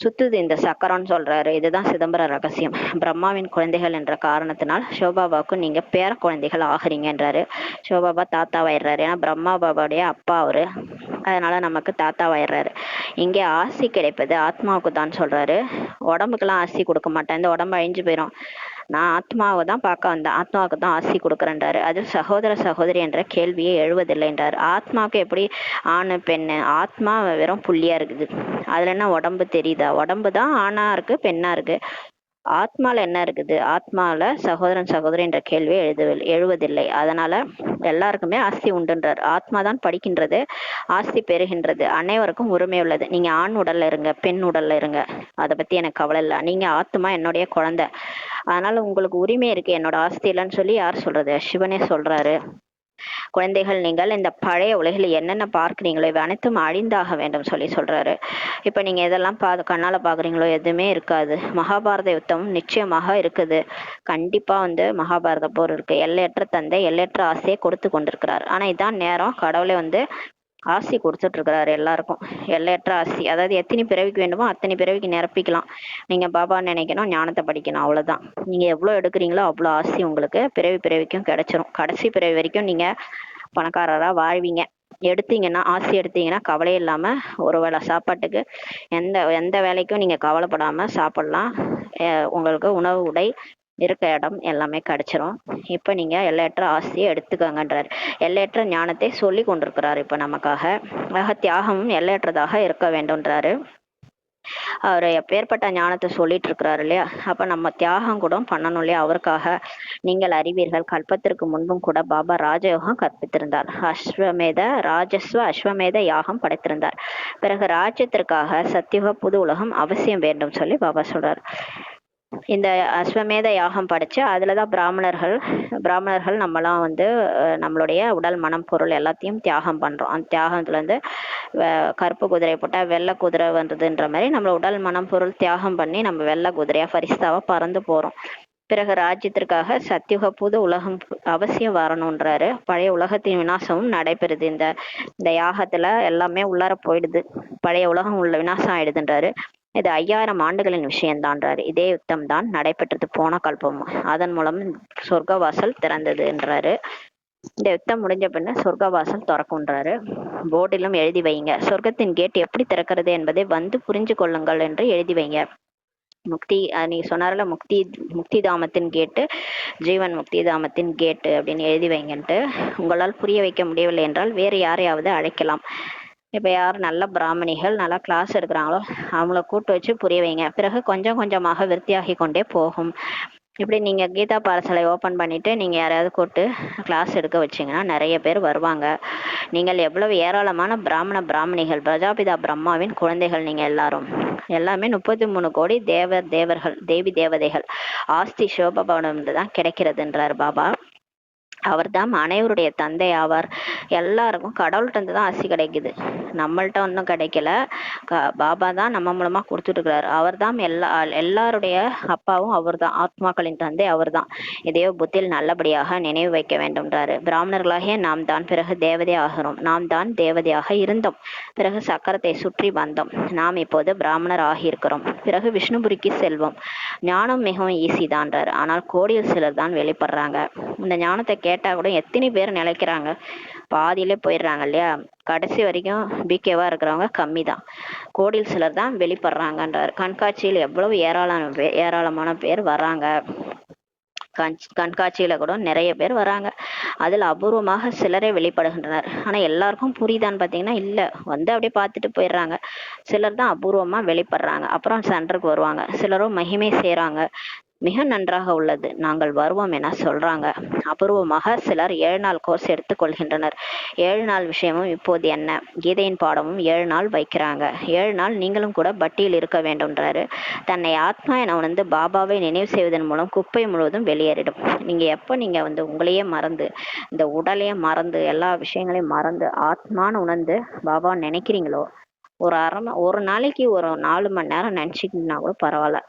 சுத்துது இந்த சக்கரம்னு சொல்றாரு. இதுதான் சிதம்பர ரகசியம். பிரம்மாவின் குழந்தைகள் என்ற காரணத்தினால் சிவபாபாவுக்கு நீங்க பேர குழந்தைகள் ஆகுறீங்கன்றாரு. சிவபாபா தாத்தாவாயிடுறாரு. ஏன்னா பிரம்மா பாபாவுடைய அப்பா அவரு. அதனால நமக்கு தாத்தாவாயிடுறாரு. இங்கே ஆசி கிடைப்பது ஆத்மாவுக்கு தான் சொல்றாரு. உடம்புக்கெல்லாம் ஆசி கொடுக்க மாட்டேன், இந்த உடம்பு அழிஞ்சு போயிடும். நான் ஆத்மாவை தான் பார்க்க வந்தேன், ஆத்மாவுக்கு தான் ஆசி கொடுக்குறேன்றாரு. அது சகோதர சகோதரி என்ற கேள்வியே எழுவதில்லைன்றாரு. ஆத்மாவுக்கு எப்படி ஆணு பெண்ணு? ஆத்மா வெறும் புள்ளியா இருக்குது. அதுல என்ன உடம்பு தெரியுதா? உடம்பு தான் ஆணா இருக்கு பெண்ணா இருக்கு. ஆத்மால என்ன இருக்குது? ஆத்மால சகோதரன் சகோதரி என்ற கேள்வியை எழுவதில்லை. அதனால எல்லாருக்குமே ஆஸ்தி உண்டுன்றார். ஆத்மா தான் படிக்கின்றது, ஆஸ்தி பெறுகின்றது. அனைவருக்கும் உரிமை உள்ளது. நீங்க ஆண் உடல்ல இருங்க, பெண் உடல்ல இருங்க, அதை பத்தி எனக்கு கவலை இல்லை. நீங்க ஆத்மா என்னுடைய குழந்தை, அதனால உங்களுக்கு உரிமை இருக்கு. என்னோட ஆஸ்தி இல்லைன்னு சொல்லி யார் சொல்றது? சிவனே சொல்றாரு. குழந்தைகள், நீங்கள் இந்த பழைய உலகில் என்னென்ன பார்க்குறீங்களோ இவை அனைத்தும் அழிந்தாக வேண்டும் சொல்றாரு. இப்ப நீங்க எதெல்லாம் கண்ணால பாக்குறீங்களோ எதுவுமே இருக்காது. மகாபாரத யுத்தம் நிச்சயமாக இருக்குது. கண்டிப்பா வந்து மகாபாரத போர் இருக்கு. எல்லையற்ற தந்தை எல்லையற்ற ஆசையை கொடுத்து கொண்டிருக்கிறார். ஆனா இதான் நேரம். கடவுளே வந்து ஆசி கொடுத்துட்டு இருக்கிறாரு எல்லாருக்கும். எல்லையற்ற ஆசி, அதாவது எத்தனை பிறவிக்கு வேண்டுமோ அத்தனை பிறவிக்கு நிரப்பிக்கலாம். நீங்க பாபா நினைக்கணும், ஞானத்தை படிக்கணும், அவ்வளவுதான். நீங்க எவ்வளவு எடுக்கிறீங்களோ அவ்வளோ ஆசி உங்களுக்கு பிறவிக்கும் கிடைச்சிரும். கடைசி பிறவி வரைக்கும் நீங்க பணக்காரரா வாழ்வீங்க. எடுத்தீங்கன்னா, ஆசி எடுத்தீங்கன்னா கவலை இல்லாம ஒரு வேளை சாப்பாட்டுக்கு எந்த வேலைக்கும் நீங்க கவலைப்படாம சாப்பிடலாம். உங்களுக்கு உணவு, உடை, இருக்க இடம் எல்லாமே கிடைச்சிரும். இப்ப நீங்க எல்லையற்ற ஆசையை எடுத்துக்கங்கன்றாரு. எல்லையற்ற ஞானத்தை சொல்லி கொண்டிருக்கிறாரு இப்ப நமக்காக. தியாகமும் எல்லையற்றதாக இருக்க வேண்டும்ன்றாரு. அவர் எப்பேற்பட்ட ஞானத்தை சொல்லிட்டு இருக்கிறாரு இல்லையா? அப்ப நம்ம தியாகம் கூட பண்ணணும் இல்லையா அவருக்காக? நீங்கள் அறிவீர்கள், கல்பத்திற்கு முன்பும் கூட பாபா ராஜயோகம் கற்பித்திருந்தார். அஸ்வமேத யாகம் படைத்திருந்தார். பிறகு ராஜ்யத்திற்காக சத்தியுக புது உலகம் அவசியம் வேண்டும் சொல்லி பாபா சொல்றார். இந்த அஸ்வமேத யாகம் படிச்சு அதுலதான் பிராமணர்கள் நம்மலாம் வந்து நம்மளுடைய உடல், மனம், பொருள் எல்லாத்தையும் தியாகம் பண்றோம். அந்த தியாகத்துல இருந்து கருப்பு குதிரை போட்டா வெள்ளை குதிரை வந்ததுன்ற மாதிரி நம்ம உடல், மனம், பொருள் தியாகம் பண்ணி நம்ம வெள்ளை குதிரையா பரிஸ்தாவா பறந்து போறோம். பிறகு ராஜ்யத்திற்காக சத்தியுக புது உலகம் அவசியம் வரணும்ன்றாரு. பழைய உலகத்தின் விநாசமும் நடைபெறுது. இந்த யாகத்துல எல்லாமே உள்ளார போயிடுது. பழைய உலகம் உள்ள விநாசம் ஆயிடுதுன்றாரு. இது 5000 ஆண்டுகளின் விஷயம்தான்றாரு. இதே யுத்தம் தான் நடைபெற்றது போன கல்பமும். அதன் மூலம் சொர்க்கவாசல் திறந்ததுன்றாரு. இந்த யுத்தம் முடிஞ்ச பின்ன சொர்க்கவாசல் திறக்கும்ன்றாரு. போர்டிலும் எழுதி வைங்க, சொர்க்கத்தின் கேட் எப்படி திறக்கிறது என்பதை வந்து புரிஞ்சு கொள்ளுங்கள் என்று எழுதி வைங்க. முக்தி நீங்க சொன்னார்ல, முக்தி தாமத்தின் கேட்டு, ஜீவன் முக்தி தாமத்தின் கேட்டு அப்படின்னு எழுதி வைங்கன்ட்டு. உங்களால் புரிய வைக்க முடியவில்லை என்றால் வேறு யாரையாவது அழைக்கலாம். இப்போ யார் நல்ல பிராமணிகள் நல்லா கிளாஸ் எடுக்கிறாங்களோ அவங்கள கூட்டு வச்சு புரிய வைங்க. பிறகு கொஞ்சம் கொஞ்சமாக விருத்தியாகி கொண்டே போகும். இப்படி நீங்கள் கீதா பாடசாலை ஓப்பன் பண்ணிவிட்டு நீங்கள் யாரையாவது கூப்பிட்டு கிளாஸ் எடுக்க வச்சிங்கன்னா நிறைய பேர் வருவாங்க. நீங்கள் எவ்வளவு ஏராளமான பிராமணிகள், பிரஜாபிதா பிரம்மாவின் குழந்தைகள். நீங்கள் எல்லாமே 33 கோடி தேவர்கள், தேவி தேவதைகள். ஆஸ்தி சிவபாபாவிடம் தான் கிடைக்கிறதுன்றார் பாபா. அவர் தான் அனைவருடைய தந்தை ஆவார். எல்லாருக்கும் கடவுள்கிட்ட இருந்து தான் ஆசி கிடைக்குது, நம்மள்ட்ட ஒன்றும் கிடைக்கல. பாபா தான் நம்ம மூலமா கொடுத்துட்டு இருக்கிறாரு. அவர் தான் எல்லாருடைய அப்பாவும் அவர் தான், ஆத்மாக்களின் தந்தை அவர் தான். இதையோ புத்தியில் நல்லபடியாக நினைவு வைக்க வேண்டும்ன்றாரு. பிராமணர்களாகிய நாம் தான் பிறகு தேவதை ஆகிறோம். நாம் தான் தேவதையாக இருந்தோம், பிறகு சக்கரத்தை சுற்றி வந்தோம். நாம் இப்போது பிராமணர் ஆகியிருக்கிறோம், பிறகு விஷ்ணுபுரிக்கு செல்வோம். ஞானம் மிகவும் ஈஸி தான்றாரு. ஆனால் கோடியில் சிலர் தான் வெளிப்படுறாங்க. இந்த ஞானத்தை கேட்டா கூட எத்தனை பேர் நிலைக்கிறாங்க, பாதியிலே போயிடுறாங்க இல்லையா. கடைசி வரைக்கும் பிகேவா இருக்கிறவங்க கம்மி தான், கோடியில் சிலர் தான் வெளிப்படுறாங்கன்றார். கண்காட்சியில் எவ்வளவு ஏராளமான பேர் வராங்க. கண்காட்சியில கூட நிறைய பேர் வராங்க. அதில் அபூர்வமாக சிலரே வெளிப்படுகின்றனர். ஆனா எல்லாருக்கும் புரியுதான்னு பார்த்தீங்கன்னா இல்லை, வந்து அப்படியே பார்த்துட்டு போயிடுறாங்க. சிலர் தான் அபூர்வமா வெளிப்படுறாங்க, அப்புறம் சென்டருக்கு வருவாங்க. சிலரும் மகிமை செய்கிறாங்க. மிக நன்றாக உள்ளது, நாங்கள் வருவோம் என சொல்றாங்க. அபூர்வமாக சிலர் 7 நாள் கோர்ஸ் எடுத்துக்கொள்கின்றனர். 7 நாள் விஷயமும் இப்போது என்ன, கீதையின் பாடமும் 7 நாள் வைக்கிறாங்க. 7 நாள் நீங்களும் கூட பட்டியில் இருக்க வேண்டும்ன்றாரு. தன்னை ஆத்மா என உணர்ந்து பாபாவை நினைவு செய்வதன் மூலம் குப்பை முழுவதும் வெளியேறிடும். நீங்க எப்ப நீங்க உங்களையே மறந்து, இந்த உடலையே மறந்து, எல்லா விஷயங்களையும் மறந்து ஆத்மான்னு உணர்ந்து பாபா நினைக்கிறீங்களோ, ஒரு நாளைக்கு ஒரு 4 மணி நேரம் நினைச்சிக்கிட்டீங்கன்னா கூட பரவாயில்ல.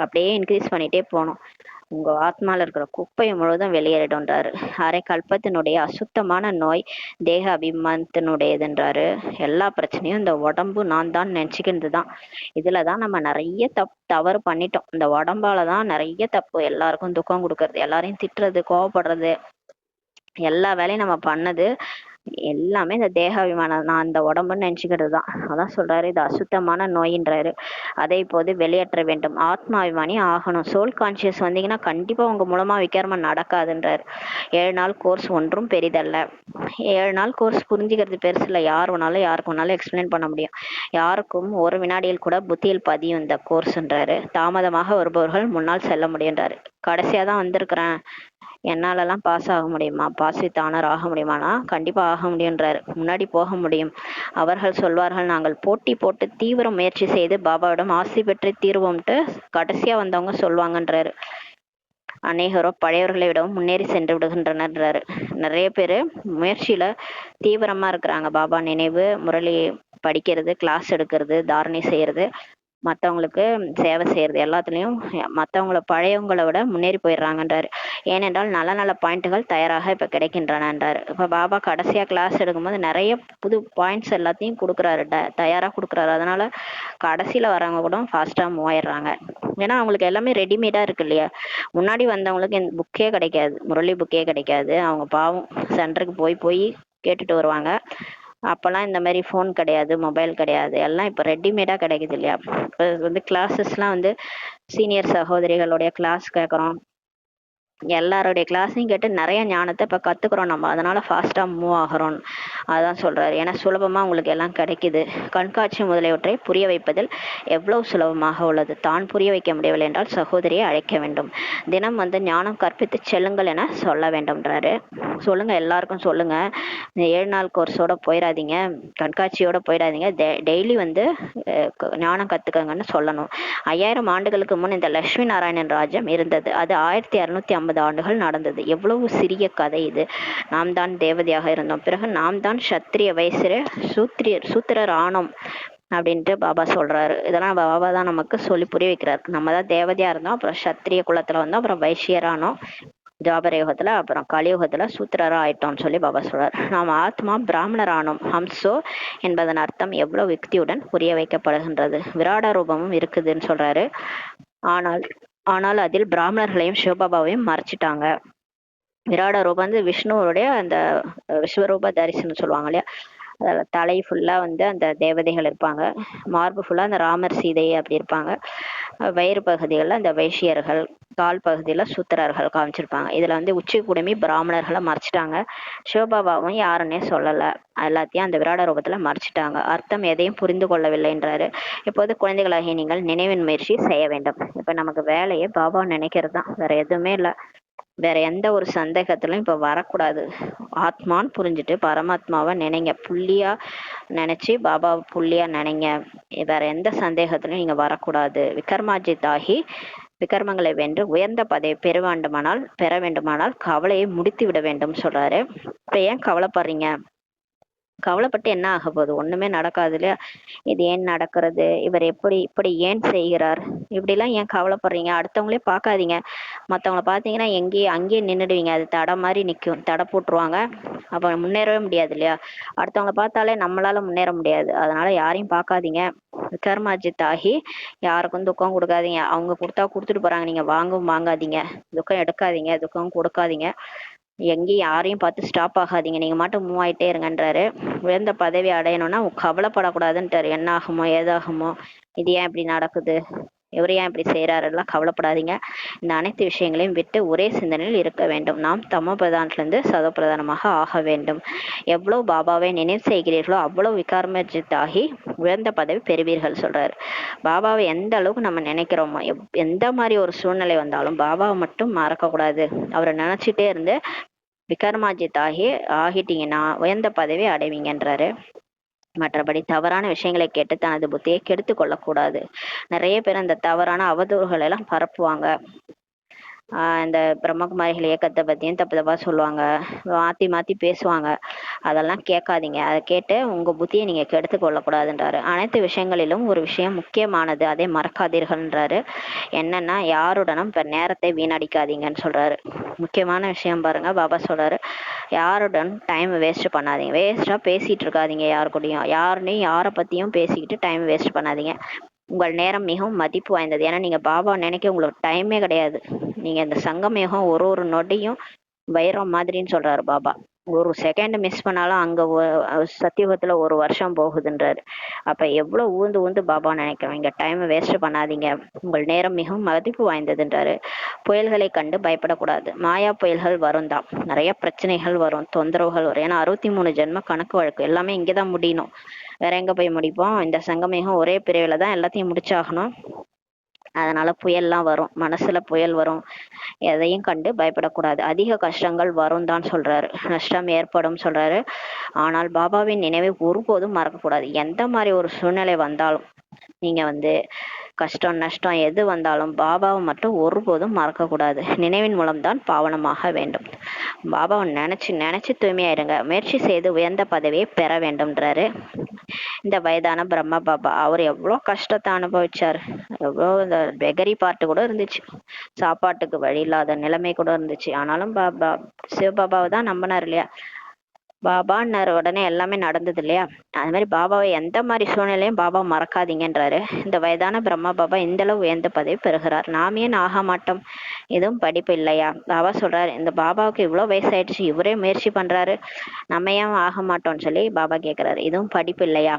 அப்படியே இன்க்ரீஸ் பண்ணிட்டே போகணும். உங்க ஆத்மால இருக்கிற குப்பை முழுவதும் வெளியேறிடும்ன்றாரு. அரை கல்பத்தினுடைய அசுத்தமான நோய் தேக அபிமானத்தினுடையதுன்றாரு. எல்லா பிரச்சனையும் இந்த உடம்பு நான் தான் நினைச்சுக்கிறது தான். இதுலதான் நம்ம நிறைய தவறு பண்ணிட்டோம். இந்த உடம்பாலதான் நிறைய தப்பு, எல்லாருக்கும் துக்கம் கொடுக்கறது, எல்லாரையும் திட்டுறது, கோவப்படுறது, எல்லா வேலையும் நம்ம பண்ணது எல்லாமே இந்த தேகாபிமானம், நான் இந்த உடம்புன்னு நினைச்சுக்கிறது தான். அதான் சொல்றாரு, இது அசுத்தமான நோயின்றாரு. அதை இப்போது வெளியேற்ற வேண்டும். ஆத்மாபிமானி ஆகணும். சோல் கான்சியஸ் வந்தீங்கன்னா கண்டிப்பா உங்க மூலமா விக்கிரமம் நடக்காதுன்றாரு. 7 நாள் கோர்ஸ் ஒன்றும் பெரிதல்ல. 7 நாள் கோர்ஸ் புரிஞ்சுக்கிறது பெருசு இல்லை. யாருக்கு வேணாலும் எக்ஸ்பிளைன் பண்ண முடியும். யாருக்கும் ஒரு வினாடியில் கூட புத்தியில் பதியும் இந்த கோர்ஸ்ன்றாரு. தாமதமாக வருபவர்கள் முன்னால் செல்ல முடியுன்றாரு. கடைசியா தான் வந்திருக்கிறேன், என்னாலலாம் பாஸ் ஆக முடியுமா, பாஸ் வித் ஆனர் ஆக முடியுமானா கண்டிப்பா ஆக முடியுன்றாரு. முன்னாடி போக முடியும். அவர்கள் சொல்வார்கள், நாங்கள் போட்டி போட்டு தீவிர முயற்சி செய்து பாபாவிடம் ஆசி பெற்று தீர்வோம்ட்டு கடைசியா வந்தவங்க சொல்லுவாங்கன்றாரு. அநேகரோ பழையவர்களை விடவும் முன்னேறி சென்று விடுகின்றனர்ன்றாரு. நிறைய பேர் முயற்சியில தீவிரமா இருக்கிறாங்க. பாபா நினைவு, முரளி படிக்கிறது, கிளாஸ் எடுக்கிறது, தாரணை செய்யறது, மற்றவங்களுக்கு சேவை செய்யறது, எல்லாத்துலேயும் மற்றவங்கள பழையவங்களை விட முன்னேறி போயிடுறாங்கன்றாரு. ஏனென்றால் நல்ல நல்ல பாயிண்ட்டுகள் தயாராக இப்போ கிடைக்கின்றனன்றாரு. இப்போ பாபா கடைசியாக கிளாஸ் எடுக்கும்போது நிறைய புது பாயிண்ட்ஸ் எல்லாத்தையும் கொடுக்குறாரு, தயாராக கொடுக்குறாரு. அதனால கடைசியில் வரவங்க கூட ஃபாஸ்ட்டாக மூவ் ஆயிடுறாங்க. ஏன்னா அவங்களுக்கு எல்லாமே ரெடிமேடாக இருக்கு இல்லையா. முன்னாடி வந்தவங்களுக்கு இந்த புக்கே கிடைக்காது, முரளி புக்கே கிடைக்காது. அவங்க பாவம் சென்டருக்கு போய் கேட்டுட்டு வருவாங்க. அப்போல்லாம் இந்த மாதிரி ஃபோன் கிடையாது, மொபைல் கிடையாது, எல்லாம் இப்போ ரெடிமேடாக கிடைக்குது இல்லையா. இப்போ கிளாஸஸ்லாம் சீனியர் சகோதரிகளுடைய கிளாஸ் கேட்குறோம், எல்லாருடைய கிளாஸையும் கேட்டு நிறைய ஞானத்தை இப்போ கற்றுக்குறோம் நம்ம. அதனால ஃபாஸ்ட்டாக மூவ் ஆகிறோம். அதான் சொல்கிறாரு. ஏன்னா சுலபமாக உங்களுக்கு எல்லாம் கிடைக்குது. கண்காட்சி முதலியவற்றை புரிய வைப்பதில் எவ்வளவு சுலபமாக உள்ளது. தான் புரிய வைக்க முடியவில்லை என்றால் சகோதரியை அழைக்க வேண்டும். தினம் ஞானம் கற்பித்து செல்லுங்கள் என சொல்ல வேண்டும்ன்றாரு. சொல்லுங்க, எல்லாருக்கும் சொல்லுங்க. இந்த 7 நாள் கோர்ஸோட போயிடாதீங்க, கண்காட்சியோட போயிடாதீங்க. டெய்லி ஞானம் கற்றுக்கங்கன்னு சொல்லணும். 5000 ஆண்டுகளுக்கு முன் இந்த லட்சுமி நாராயணன் ராஜ்யம் இருந்தது. அது 1650 ஆண்டுகள் நடந்தது. எவ்வளவு சிறிய கதை இது. நாம் தான் தேவதையாக இருந்தோம், பிறகு நாம் தான் சத்திரிய வயசுல சூத்திரர் ஆனோம் அப்படின்ட்டு பாபா சொல்றாரு. இதெல்லாம் பாபா தான் நமக்கு சொல்லி புரிய வைக்கிறார். நம்ம தான் தேவதையா இருந்தோம், அப்புறம் சத்திரிய குலத்துல வந்தோம், அப்புறம் வைசியரானோம் துவாபர யுகத்துல, அப்புறம் கலியுகத்துல சூத்திரரா ஆயிட்டோம்னு சொல்லி பாபா சொல்றாரு. நாம் ஆத்மா பிராமணர் ஆனோம். ஹம்சோ என்பதன் அர்த்தம் எவ்வளவு யுக்தியுடன் புரிய வைக்கப்படுகின்றது. விராட ரூபமும் இருக்குதுன்னு சொல்றாரு. ஆனால் அதில் பிராமணர்களையும் சிவபாபாவையும் மறைச்சிட்டாங்க. விராட ரூபம் விஷ்ணுவோடைய அந்த விஸ்வரூப தரிசனம் சொல்லுவாங்க இல்லையா. அதில் தலை ஃபுல்லா அந்த தேவதைகள் இருப்பாங்க, மார்பு ஃபுல்லா அந்த ராமர் சீதை அப்படி இருப்பாங்க. வயிறு பகுதிகளில் அந்த வைசியர்கள், கால் பகுதியில் சூத்திரர்கள் காமிச்சிருப்பாங்க. இதில் வந்து உச்சி குடுமி பிராமணர்களை மறைச்சிட்டாங்க. சிவபாபாவும் யாருன்னே சொல்லலை, எல்லாத்தையும் அந்த விராட ரூபத்தில் மறைச்சிட்டாங்க. அர்த்தம் எதையும் புரிந்து கொள்ளவில்லைன்றாரு. இப்போது குழந்தைகளாகிய நீங்கள் நினைவின் முயற்சி செய்ய வேண்டும். இப்போ நமக்கு வேலையே பாபா நினைக்கிறது தான், வேற எதுவுமே இல்லை. வேற எந்த ஒரு சந்தேகத்திலும் இப்ப வரக்கூடாது. ஆத்மான்னு புரிஞ்சுட்டு பரமாத்மாவை நினைங்க, புள்ளியா நினைச்சு பாபாவை புள்ளியா நினைங்க. வேற எந்த சந்தேகத்திலும் நீங்க வரக்கூடாது. விக்ரமாஜித் ஆகி விக்ரமங்களை வென்று உயர்ந்த பதவி பெற வேண்டுமானால் கவலையை முடித்து விட வேண்டும் சொல்றாரு. இப்ப ஏன் கவலைப்படுறீங்க? கவலைப்பட்டு என்ன ஆக போகுது? ஒண்ணுமே நடக்காது இல்லையா? இது ஏன் நடக்கிறது, இவர் இப்படி ஏன் செய்கிறார், இப்படிலாம் ஏன் கவலைப்படுறீங்க? அடுத்தவங்களே பார்க்காதீங்க. மற்றவங்கள பார்த்தீங்கன்னா அங்கேயே நின்றுடுவீங்க. அது தடை மாதிரி நிற்கும், தடை போட்டுருவாங்க. அப்போ முன்னேறவே முடியாது இல்லையா? அடுத்தவங்கள பார்த்தாலே நம்மளால முன்னேற முடியாது. அதனால யாரையும் பார்க்காதீங்க. விக்ரமாஜித் ஆகி யாருக்கும் துக்கம் கொடுக்காதீங்க. அவங்க கொடுத்துட்டு போறாங்க, நீங்க வாங்காதீங்க. துக்கம் எடுக்காதீங்க, துக்கம் கொடுக்காதீங்க. எங்கேயும் யாரையும் பார்த்து ஸ்டாப் ஆகாதீங்க, நீங்க மட்டும் மூவ் ஆயிட்டே இருங்கன்றாரு. உயர்ந்த பதவி அடையணும்னா கவலைப்படக்கூடாதுன்றாரு. என்ன ஆகுமோ ஏதாகுமோ, இது ஏன் இப்படி நடக்குது, இவர் ஏன் இப்படி செய்யறாருலாம் கவலைப்படாதீங்க. இந்த அனைத்து விஷயங்களையும் விட்டு ஒரே சிந்தனையில் இருக்க வேண்டும். நாம் தமோ பிரதானத்திலிருந்து சதோ பிரதானமாக ஆக வேண்டும். எவ்வளவு பாபாவை நினைவு செய்கிறீர்களோ அவ்வளவு விகாரமர்ஜித் ஆகி உயர்ந்த பதவி பெறுவீர்கள் சொல்றாரு. பாபாவை எந்த அளவுக்கு நம்ம நினைக்கிறோமோ, எந்த மாதிரி ஒரு சூழ்நிலை வந்தாலும் பாபாவை மட்டும் மறக்கக்கூடாது. அவரை நினைச்சிட்டே இருந்து விக்ரமாஜித் ஆகிட்டீங்கன்னா உயர்ந்த பதவி அடைவீங்கன்றாரு. மற்றபடி தவறான விஷயங்களை கேட்டு தனது புத்தியை கெடுத்து கொள்ளக்கூடாது. நிறைய பேர் அந்த தவறான அவதூறுகள் எல்லாம் பரப்புவாங்க. இந்த பிரம்மகுமாரிகள் இயக்கத்தை பத்தியும் தப்பு தப்பா சொல்லுவாங்க, மாத்தி பேசுவாங்க. அதெல்லாம் கேட்காதீங்க. அதை கேட்டு உங்க புத்தியை நீங்க கெடுத்து கொள்ளக்கூடாதுன்றாரு. அனைத்து விஷயங்களிலும் ஒரு விஷயம் முக்கியமானது, அதை மறக்காதீர்கள்ன்றாரு. என்னன்னா, யாருடனும் இப்ப நேரத்தை வீணடிக்காதீங்கன்னு சொல்றாரு. முக்கியமான விஷயம் பாருங்க, பாபா சொல்றாரு, யாருடன் டைம் வேஸ்ட் பண்ணாதீங்க. வேஸ்டா பேசிட்டு இருக்காதீங்க யாரு கூடயும். யாரை பத்தியும் பேசிக்கிட்டு டைம் வேஸ்ட் பண்ணாதீங்க. உங்கள் நேரம் மிகவும் மதிப்பு வாய்ந்தது. ஏன்னா நீங்க பாபா நினைக்க உங்களுக்கு டைமே கிடையாது. நீங்க இந்த சங்கமேகம் ஒரு நொடியும் வைரம் மாதிரின்னு சொல்றாரு பாபா. ஒரு செகண்ட் மிஸ் பண்ணாலும் அங்க சத்தியுகத்துல ஒரு வருஷம் போகுதுன்றாரு. அப்ப எவ்வளவு ஊந்து பாபா நினைக்கிறோம். இங்க டைம் வேஸ்ட் பண்ணாதீங்க, உங்கள் நேரம் மிகவும் மதிப்பு வாய்ந்ததுன்றாரு. புயல்களை கண்டு பயப்படக்கூடாது. மாயா புயல்கள் வரும் தான், நிறைய பிரச்சனைகள் வரும், தொந்தரவுகள் வரும். ஏன்னா 63 ஜென்ம கணக்கு வழக்கு எல்லாமே இங்கதான் முடியணும். வேற எங்க போய் முடிப்போம்? இந்த சங்கமேகம் ஒரே பிரிவுல தான் எல்லாத்தையும் முடிச்சாகணும். அதனால புயல்லாம் வரும், மனசுல புயல் வரும். எதையும் கண்டு பயப்படக்கூடாது. அதிக கஷ்டங்கள் வரும் தான் சொல்றாரு, நஷ்டம் ஏற்படும் சொல்றாரு. ஆனால் பாபாவின் நினைவை ஒருபோதும் மறக்கக்கூடாது. எந்த மாதிரி ஒரு சூழ்நிலை வந்தாலும், நீங்க கஷ்டம் நஷ்டம் எது வந்தாலும் பாபாவை மட்டும் ஒருபோதும் மறக்கக்கூடாது. நினைவின் மூலம்தான் பாவனமாக வேண்டும். பாபாவை நினைச்சு தூய்மையாயிருங்க. முயற்சி செய்து உயர்ந்த பதவியை பெற வேண்டும்ன்றாரு. இந்த வயதான பிரம்மா பாபா அவர் எவ்வளோ கஷ்டத்தை அனுபவிச்சார். எவ்வளோ இந்த பெகரி பார்ட்டு கூட இருந்துச்சு, சாப்பாட்டுக்கு வழி இல்லாத நிலைமை கூட இருந்துச்சு. ஆனாலும் பாபா சிவபாபாவை தான் நம்பினார் இல்லையா? பாபான்னாரு, உடனே எல்லாமே நடந்தது இல்லையா? அது மாதிரி பாபாவை எந்த மாதிரி சூழ்நிலையும் பாபா மறக்காதீங்கன்றாரு. இந்த வயதான பிரம்மா பாபா இந்த அளவு உயர்ந்த பதவி பெறுகிறார், நாம் ஏன் ஆக மாட்டோம்? எதுவும் படிப்பு இல்லையா? பாபா சொல்றாரு, இந்த பாபாவுக்கு இவ்வளவு வயசாயிடுச்சு, இவரே முயற்சி பண்றாரு, நம்ம ஏன் ஆக மாட்டோம்னு சொல்லி பாபா கேட்கிறாரு. இதுவும் படிப்பு இல்லையா?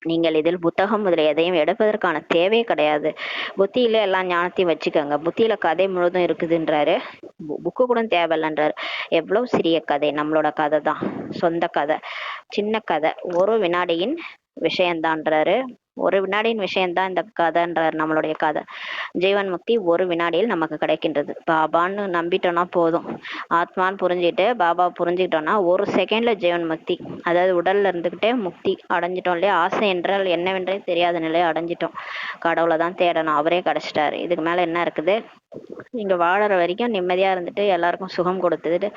நீங்கள் இதில் புத்தகம் முதலிய எதையும் எடுப்பதற்கான தேவையே கிடையாது. புத்தியில எல்லா ஞானத்தையும் வச்சுக்கோங்க. புத்தியில கதை முழுதும் இருக்குதுன்றாரு. புக்கு கூட தேவையில்லைன்றாரு. எவ்வளவு சிறிய கதை, நம்மளோட கதை தான், சொந்த கதை, சின்ன கதை, ஒரு வினாடியின் விஷயம்தான்றாரு. ஒரு வினாடியின் விஷயம்தான் இந்த கதைன்றாரு. நம்மளுடைய கதை ஜீவன் முக்தி ஒரு வினாடியில் நமக்கு கிடைக்கின்றது. பாபான்னு நம்பிட்டோம்னா போதும், ஆத்மான்னு புரிஞ்சுக்கிட்டு பாபா புரிஞ்சுக்கிட்டோம்னா ஒரு செகண்ட்ல ஜீவன் முக்தி, அதாவது உடல்ல இருந்துகிட்டே முக்தி அடைஞ்சிட்டோம் இல்லையா? ஆசை என்றால் என்னவென்றே தெரியாத நிலையை அடைஞ்சிட்டோம். கடவுளை தான் தேடணும், அவரே கிடைச்சிட்டாரு. இதுக்கு மேல என்ன இருக்குது? இங்க வாழற வரைக்கும் நிம்மதியா இருந்துட்டு எல்லாருக்கும் சுகம் கொடுத்துட்டு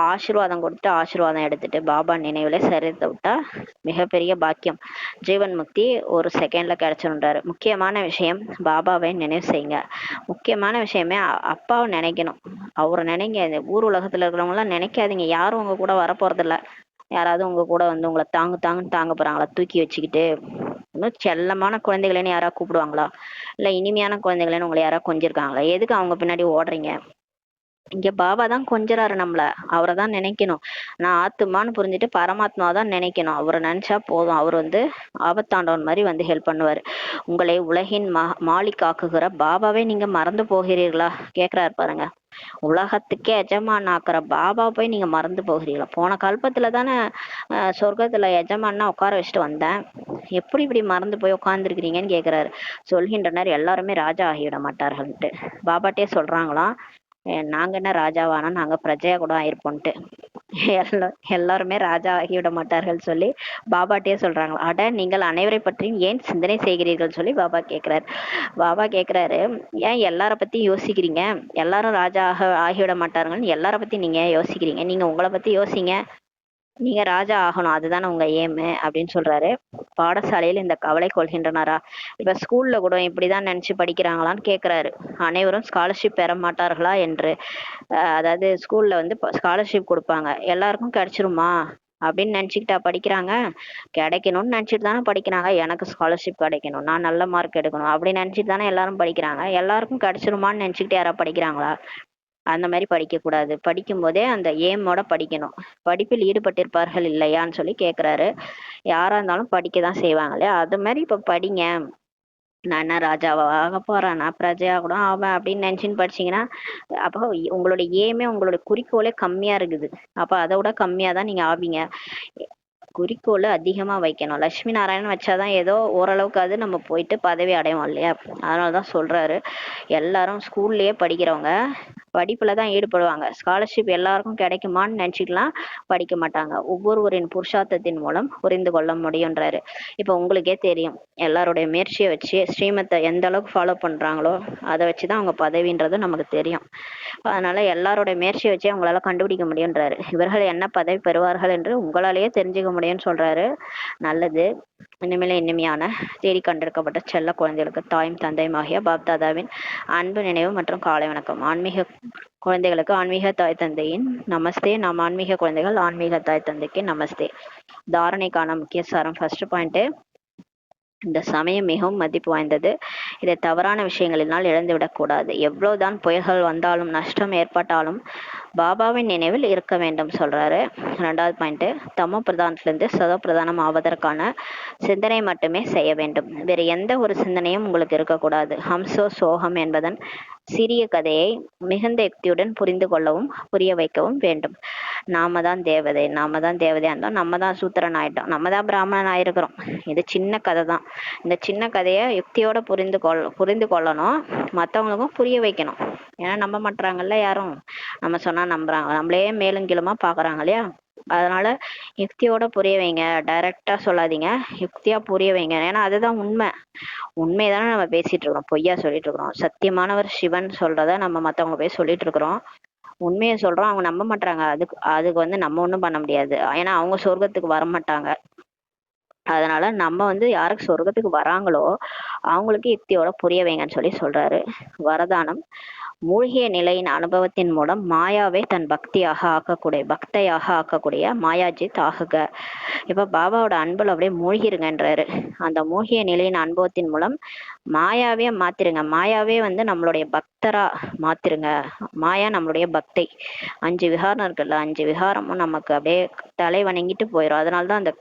ஆசீர்வாதம் கொடுத்துட்டு ஆசீர்வாதம் எடுத்துட்டு பாபா நினைவுல சரித்தை விட்டா மிகப்பெரிய பாக்கியம். ஜீவன் முக்தி ஒரு செகண்ட்ல கிடைச்சிருன்றாரு. முக்கியமான விஷயம், பாபாவை நினைவு செய்யுங்க. முக்கியமான விஷயமே அப்பாவை நினைக்கணும். அவரை நினைங்க. இந்த ஊர் உலகத்துல இருக்கிறவங்க எல்லாம் நினைக்காதீங்க. யாரும் உங்க கூட வரப்போறதில்ல. யாராவது உங்க கூட உங்களை தாங்குன்னு தாங்க போறாங்களா தூக்கி வச்சுக்கிட்டு? இன்னும் செல்லமான குழந்தைகளேன்னு யாராவது கூப்பிடுவாங்களா? இல்ல இனிமையான குழந்தைகளேன்னு உங்களை யாராவது கொஞ்சிருக்காங்களா? எதுக்கு அவங்க பின்னாடி ஓடுறீங்க? இங்க பாபா தான் கொஞ்சறாரு நம்மள. அவரை தான் நினைக்கணும். நான் ஆத்துமான்னு புரிஞ்சுட்டு பரமாத்மா தான் நினைக்கணும். அவரை நினைச்சா போதும். அவர் வந்து ஆபத்தாண்டவன் மாதிரி வந்து ஹெல்ப் பண்ணுவாரு. உங்களை உலகின் மாலிக் ஆக்குகிற பாபாவை நீங்க மறந்து போகிறீர்களா கேக்குறாரு பாருங்க. உலகத்துக்கே எஜமான் ஆக்குற பாபா போய் நீங்க மறந்து போகிறீங்களா? போன கல்பத்துல தானே சொர்க்கத்துல எஜமான்னா உட்கார வச்சுட்டு வந்தேன். எப்படி இப்படி மறந்து போய் உட்கார்ந்துருக்கிறீங்கன்னு கேக்குறாரு. சொல்கின்றனர் எல்லாருமே ராஜா ஆகிவிட மாட்டார்கள்ன்ட்டு. பாபாட்டே சொல்றாங்களாம், நாங்க என்ன ராஜாவானா, நாங்க பிரஜையா கூட ஆயிருப்போம்ட்டு. எல்லாருமே ராஜா ஆகிவிட மாட்டார்கள் சொல்லி பாபாட்டே சொல்றாங்களா. அட நீங்கள் அனைவரை பற்றியும் ஏன் சிந்தனை செய்கிறீர்கள் சொல்லி பாபா கேக்குறாரு. பாபா கேக்குறாரு, ஏன் எல்லார பத்தி யோசிக்கிறீங்க? எல்லாரும் ராஜா ஆகிவிட மாட்டாருங்கன்னு எல்லார பத்தி நீங்க யோசிக்கிறீங்க. நீங்க உங்களை பத்தி யோசிங்க. நீங்க ராஜா ஆகணும், அதுதானே உங்க ஏமு அப்படின்னு சொல்றாரு. பாடசாலையில் இந்த கவலை கொள்கின்றனரா? இப்ப ஸ்கூல்ல கூட இப்படிதான் நினைச்சு படிக்கிறாங்களான்னு கேக்குறாரு. அனைவரும் ஸ்காலர்ஷிப் பெற மாட்டார்களா என்று. அதாவது ஸ்கூல்ல வந்து ஸ்காலர்ஷிப் கொடுப்பாங்க, எல்லாருக்கும் கிடைச்சிருமா அப்படின்னு நினைச்சுக்கிட்டா படிக்கிறாங்க? கிடைக்கணும்னு நினைச்சிட்டு தானே படிக்கிறாங்க. எனக்கு ஸ்காலர்ஷிப் கிடைக்கணும், நான் நல்ல மார்க் எடுக்கணும் அப்படின்னு நினைச்சிட்டு தானே எல்லாரும் படிக்கிறாங்க. எல்லாருக்கும் கிடைச்சிருமான்னு நினைச்சுக்கிட்டு யாராவது படிக்கிறாங்களா? அந்த மாதிரி படிக்க கூடாது. படிக்கும் போதே அந்த ஏமோட படிக்கணும். படிப்பில் ஈடுபட்டிருப்பார்கள் இல்லையான்னு சொல்லி கேக்குறாரு. யாரா இருந்தாலும் படிக்கதான் செய்வாங்களே, அது மாதிரி இப்ப படிங்க. நான் என்ன ராஜாவா ஆக போறேன், நான் பிரஜையா கூட ஆவேன் அப்படின்னு நினைச்சுன்னு படிச்சீங்கன்னா, அப்போ உங்களோட ஏமே உங்களோட குறிக்கோளே கம்மியா இருக்குது. அப்ப அதை விட கம்மியா தான் நீங்க ஆவீங்க. குறிக்கோளை அதிகமா வைக்கணும். லட்சுமி நாராயணன் வச்சாதான் ஏதோ ஓரளவுக்கு அது நம்ம போயிட்டு பதவி அடைவோம் இல்லையா? அதனாலதான் சொல்றாரு, எல்லாரும் ஸ்கூல்லயே படிக்கிறவங்க படிப்புல தான் ஈடுபடுவாங்க. ஸ்காலர்ஷிப் எல்லாருக்கும் கிடைக்குமான்னு நினைச்சுக்கலாம் படிக்க மாட்டாங்க. ஒவ்வொருவரின் புருஷார்த்தத்தின் மூலம் புரிந்து கொள்ள முடியும்ன்றாரு. இப்ப உங்களுக்கே தெரியும், எல்லாருடைய முயற்சியை வச்சு ஸ்ரீமத்தை எந்த அளவுக்கு ஃபாலோ பண்றாங்களோ அதை வச்சுதான் அவங்க பதவின்றது நமக்கு தெரியும். அதனால எல்லாருடைய முயற்சியை வச்சே உங்களால கண்டுபிடிக்க முடியும்ன்றாரு. இவர்கள் என்ன பதவி பெறுவார்கள் என்று உங்களாலேயே தெரிஞ்சுக்க முடியும்னு சொல்றாரு. நல்லது. இனிமேல இனிமையான தேடி கண்டெடுக்கப்பட்ட செல்ல குழந்தைகளுக்கு தாயும் தந்தையும் ஆகிய பாப்தாதாவின் அன்பு நினைவு மற்றும் காலை வணக்கம். ஆன்மீக குழந்தைகளுக்கு ஆன்மீக தாய் தந்தையின் நமஸ்தே. நாம் ஆன்மீக குழந்தைகள் ஆன்மீக தாய் தந்தைக்கு நமஸ்தே. தாரணைக்கான முக்கிய சாரம். ஃபர்ஸ்ட் பாயிண்ட், இந்த சமயம் மிகவும் மதிப்பு வாய்ந்தது. இதை தவறான விஷயங்களினால் இழந்துவிடக் கூடாது. எவ்வளவுதான் புயல்கள் வந்தாலும் நஷ்டம் ஏற்பட்டாலும் பாபாவின் நினைவில் இருக்க வேண்டும் சொல்றாரு. ரெண்டாவது பாயிண்ட், தமோ பிரதானத்திலிருந்து சதோ பிரதானம் ஆவதற்கான சிந்தனை மட்டுமே செய்ய வேண்டும். வேறு எந்த ஒரு சிந்தனையும் உங்களுக்கு இருக்கக்கூடாது. ஹம்சோ சோகம் என்பதன் சிறிய கதையை மிகுந்த யுக்தியுடன் புரிந்து கொள்ளவும் புரிய வைக்கவும் வேண்டும். நாம தான் தேவதை, நாம தான் தேவதையா இருந்தோம், நம்ம தான் சூத்திரன் ஆயிட்டோம், நம்ம தான் பிராமணன் ஆயிருக்கிறோம். இது சின்ன கதை தான். இந்த சின்ன கதையை யுக்தியோட புரிந்து கொள்ளணும், மற்றவங்களுக்கும் புரிய வைக்கணும். ஏன்னா நம்ப மாட்டாங்கல்ல யாரும். நம்ம சொன்னா நம்புறாங்க, நம்மளே மேலும் கீழுமா பாக்குறாங்க இல்லையா? அதனால யுக்தியோட புரிய வைங்க, டைரக்டா சொல்லாதீங்க, யுக்தியா புரிய வைங்க. ஏன்னா அதுதான் உண்மை. உண்மைதானே நம்ம பேசிட்டு இருக்கிறோம், பொய்யா சொல்லிட்டு இருக்கிறோம். சத்தியமானவர் சிவன் சொல்றத நம்ம மத்தவங்க போய் சொல்லிட்டு இருக்கிறோம். உண்மையை சொல்றோம், அவங்க நம்ப மாட்டாங்க. அதுக்கு வந்து நம்ம ஒண்ணும் பண்ண முடியாது. ஏன்னா அவங்க சொர்க்கத்துக்கு வர மாட்டாங்க. அதனால நம்ம வந்து யாருக்கு சொர்க்கத்துக்கு வராங்களோ அவங்களுக்கு யுக்தியோட புரிய வைங்கன்னு சொல்லி சொல்றாரு. வரதானம், மூழ்கிய நிலையின் அனுபவத்தின் மூலம் மாயாவை தன் பக்தையாக ஆக்கக்கூடிய மாயாஜித் ஆகுக. இப்ப பாபாவோட அன்புல அப்படியே மூழ்கிருங்கன்றாரு. அந்த மூழ்கிய நிலையின் அனுபவத்தின் மூலம் மாயாவே மாத்திருங்க. மாயாவே வந்து நம்மளுடைய பக்தரா மாத்திருங்க. மாயா நம்மளுடைய பக்தை. 5 விகாரம் இருக்குல்ல, 5 விகாரமும் நமக்கு அப்படியே தலை வணங்கிட்டு போயிடும். அதனாலதான் அந்த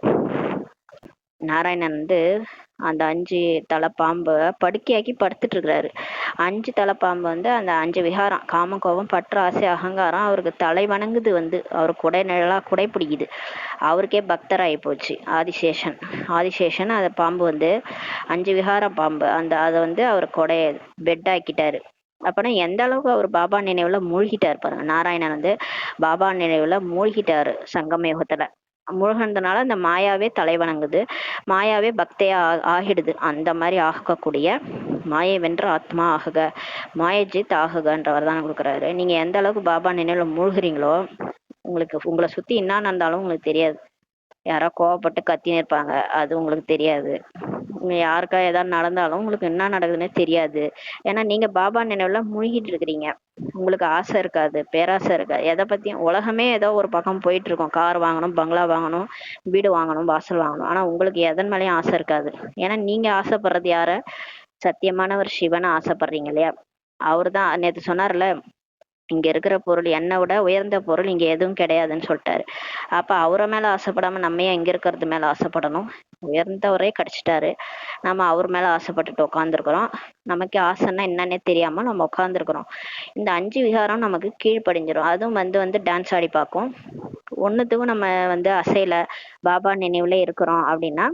நாராயணன் வந்து அந்த 5 தலை பாம்பை படுக்கையாக்கி படுத்துட்டு இருக்கிறாரு. 5 தலை பாம்பு வந்து அந்த 5 விகாரம், காம கோபம் பற்று ஆசை அகங்காரம் அவருக்கு தலை வணங்குது. வந்து அவர் குடை நிழலா குடை பிடிக்குது. அவருக்கே பக்தராகி போச்சு. ஆதிசேஷன் அந்த பாம்பு வந்து 5 விகார பாம்பு, அதை வந்து அவர் கொடைய பெட் ஆக்கிட்டாரு. அப்பனா எந்த அளவுக்கு அவர் பாபா நினைவுல மூழ்கிட்டாரு பாருங்க. நாராயணன் வந்து பாபா நினைவுல மூழ்கிட்டாரு. சங்கம யுகத்துல முழுகினதுனால அந்த மாயாவே தலை வணங்குது, மாயாவே பக்தையா ஆகிடுது. அந்த மாதிரி ஆகக்கூடிய மாயை வென்ற ஆத்மா ஆகுக, மாயஜித் ஆகுகன்ற வரதானம் கொடுக்குறாரு. நீங்க எந்த அளவுக்கு பாபா நினைவுல மூழ்கிறீங்களோ உங்களை சுத்தி என்ன நடந்தாலும் உங்களுக்கு தெரியாது. யாரோ கோவப்பட்டு கத்தின்னு இருப்பாங்க, அது உங்களுக்கு தெரியாது. யாருக்கா ஏதாவது நடந்தாலும் உங்களுக்கு என்ன நடக்குதுன்னே தெரியாது. ஏன்னா நீங்க பாபா நினைவுல மூழ்கிட்டு இருக்கிறீங்க. உங்களுக்கு ஆசை இருக்காது, பேராசை இருக்காது. எதை பத்தியும் உலகமே ஏதோ ஒரு பக்கம் போயிட்டு இருக்கோம். கார் வாங்கணும், பங்களா வாங்கணும், வீடு வாங்கணும், வாசல் வாங்கணும். ஆனா உங்களுக்கு எதன் மேலேயும் ஆசை இருக்காது. ஏன்னா நீங்க ஆசைப்படுறது யார? சத்தியமானவர் சிவனை ஆசைப்படுறீங்க இல்லையா? அவரு தான் நேற்று சொன்னார்ல, இங்க இருக்கிற பொருள் என்னை விட உயர்ந்த பொருள் இங்க எதுவும் கிடையாதுன்னு சொல்லிட்டாரு. அப்ப அவரை மேல ஆசைப்படாம நம்ம ஏன் இங்க இருக்கிறது மேல ஆசைப்படணும்? உயர்ந்தவரே கிடைச்சிட்டாரு, நம்ம அவர் மேல ஆசைப்பட்டுட்டு உட்காந்துருக்குறோம். நமக்கு ஆசைன்னா என்னன்னே தெரியாம நம்ம உட்காந்துருக்குறோம். இந்த 5 விகாரம் நமக்கு கீழ்ப்படிஞ்சிரும். அதுவும் வந்து டான்ஸ் ஆடி பார்க்கும். ஒண்ணுத்துக்கும் நம்ம அசைல பாபா நினைவுல இருக்கிறோம் அப்படின்னா